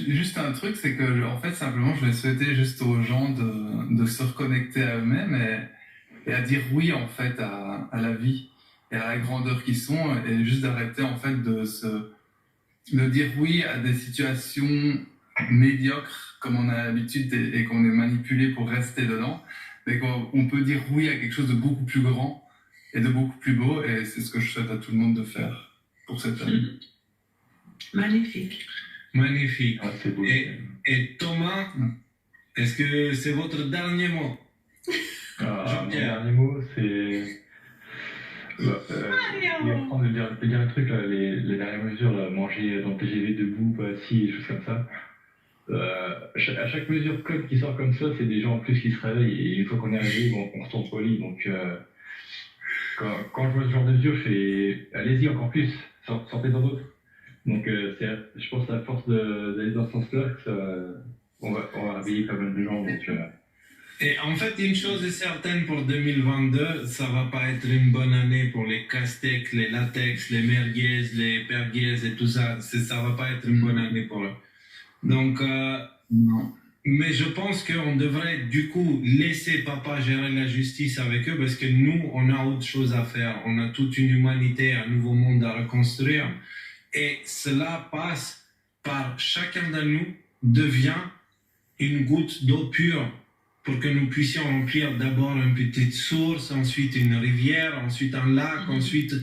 juste un truc, c'est que, en fait, simplement, je vais souhaiter juste aux gens de se reconnecter à eux-mêmes et à dire oui, en fait, à la vie et à la grandeur qu'ils sont, et juste d'arrêter, en fait, de dire oui à des situations médiocres, comme on a l'habitude et qu'on est manipulé pour rester dedans, mais qu'on peut dire oui à quelque chose de beaucoup plus grand et de beaucoup plus beau, et c'est ce que je souhaite à tout le monde de faire pour cette année. Magnifique. Magnifique. Ah, c'est beau. Et Thomas, est-ce que c'est votre dernier mot? Mon dernier mot, c'est... je vais reprendre le dire un truc, là, les dernières mesures, là, manger dans le TGV debout, pas assis, des choses comme ça. À chaque mesure code qui sort comme ça, c'est des gens en plus qui se réveillent, et une fois qu'on est arrivé, on retourne pas au lit. Donc quand je vois ce genre de mesure, je fais allez-y encore plus, sortez dans d'autres. Donc je pense à force d'aller dans ce sens-là que on va réveiller pas mal de gens. Donc, Et en fait, une chose est certaine pour 2022, ça va pas être une bonne année pour les castecs, les latex, les merguez, les perguez et tout ça. Ça va pas être une bonne année pour eux. Donc, non. Mais je pense qu'on devrait du coup laisser papa gérer la justice avec eux, parce que nous, on a autre chose à faire. On a toute une humanité, un nouveau monde à reconstruire. Et cela passe par chacun de nous devient une goutte d'eau pure pour que nous puissions remplir d'abord une petite source, ensuite une rivière, ensuite un lac, ensuite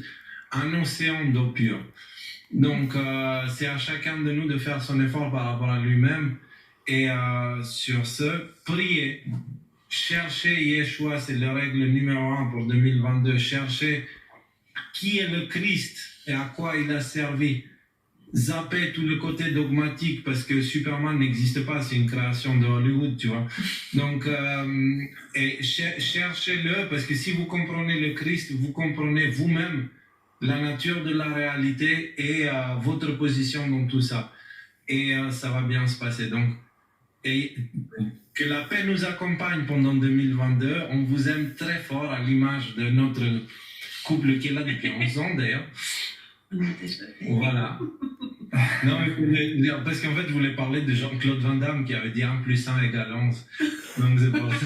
un océan d'eau pure. Donc, c'est à chacun de nous de faire son effort par rapport à lui-même. Et sur ce, priez. Cherchez Yeshua, c'est la règle numéro 1 pour 2022. Cherchez qui est le Christ et à quoi il a servi. Zappez tout le côté dogmatique parce que Superman n'existe pas, c'est une création de Hollywood, tu vois. Donc, et cherchez-le, parce que si vous comprenez le Christ, vous comprenez vous-même la nature de la réalité et votre position dans tout ça. Et ça va bien se passer. Donc, et que la paix nous accompagne pendant 2022. On vous aime très fort à l'image de notre couple qui est là depuis 11 ans d'ailleurs. Voilà. Non, mais parce qu'en fait, je voulais parler de Jean-Claude Van Damme qui avait dit 1 + 1 = 11. Donc, c'est pour ça.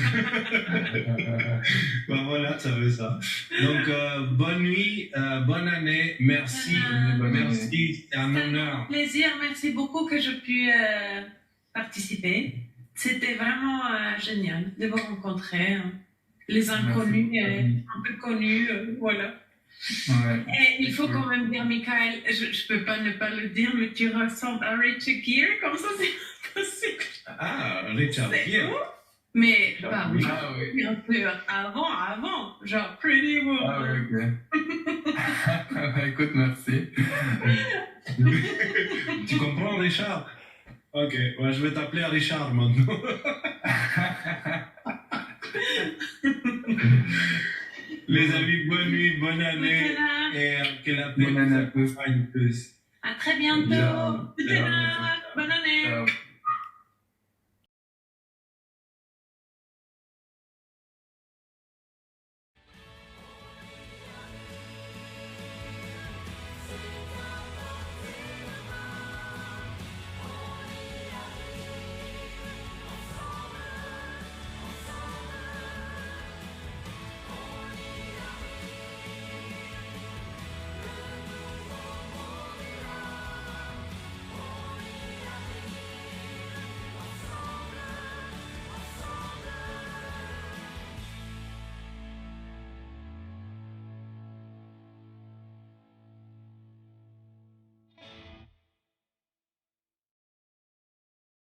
Ben voilà, ça veut ça. Donc, bonne nuit, bonne année. Merci. Merci. C'est un honneur. Plaisir. Merci beaucoup que je puisse participer. C'était vraiment génial de vous rencontrer. Hein. Les inconnus, un peu connus, voilà. Ouais. Et il faut quand même dire, Michael, je ne peux pas ne pas le dire, mais tu ressembles à Richard Gere, comme ça c'est possible. Ah, Richard Gere. Mais Ah, pas oui. bien sûr, avant, genre Pretty Woman. Ah oui, ok. Écoute, merci. Tu comprends, Richard? Ok, ouais, je vais t'appeler Richard maintenant. Les amis, bonne nuit, bonne année. Et que la paix vous accompagne tous. À très bientôt. Ciao.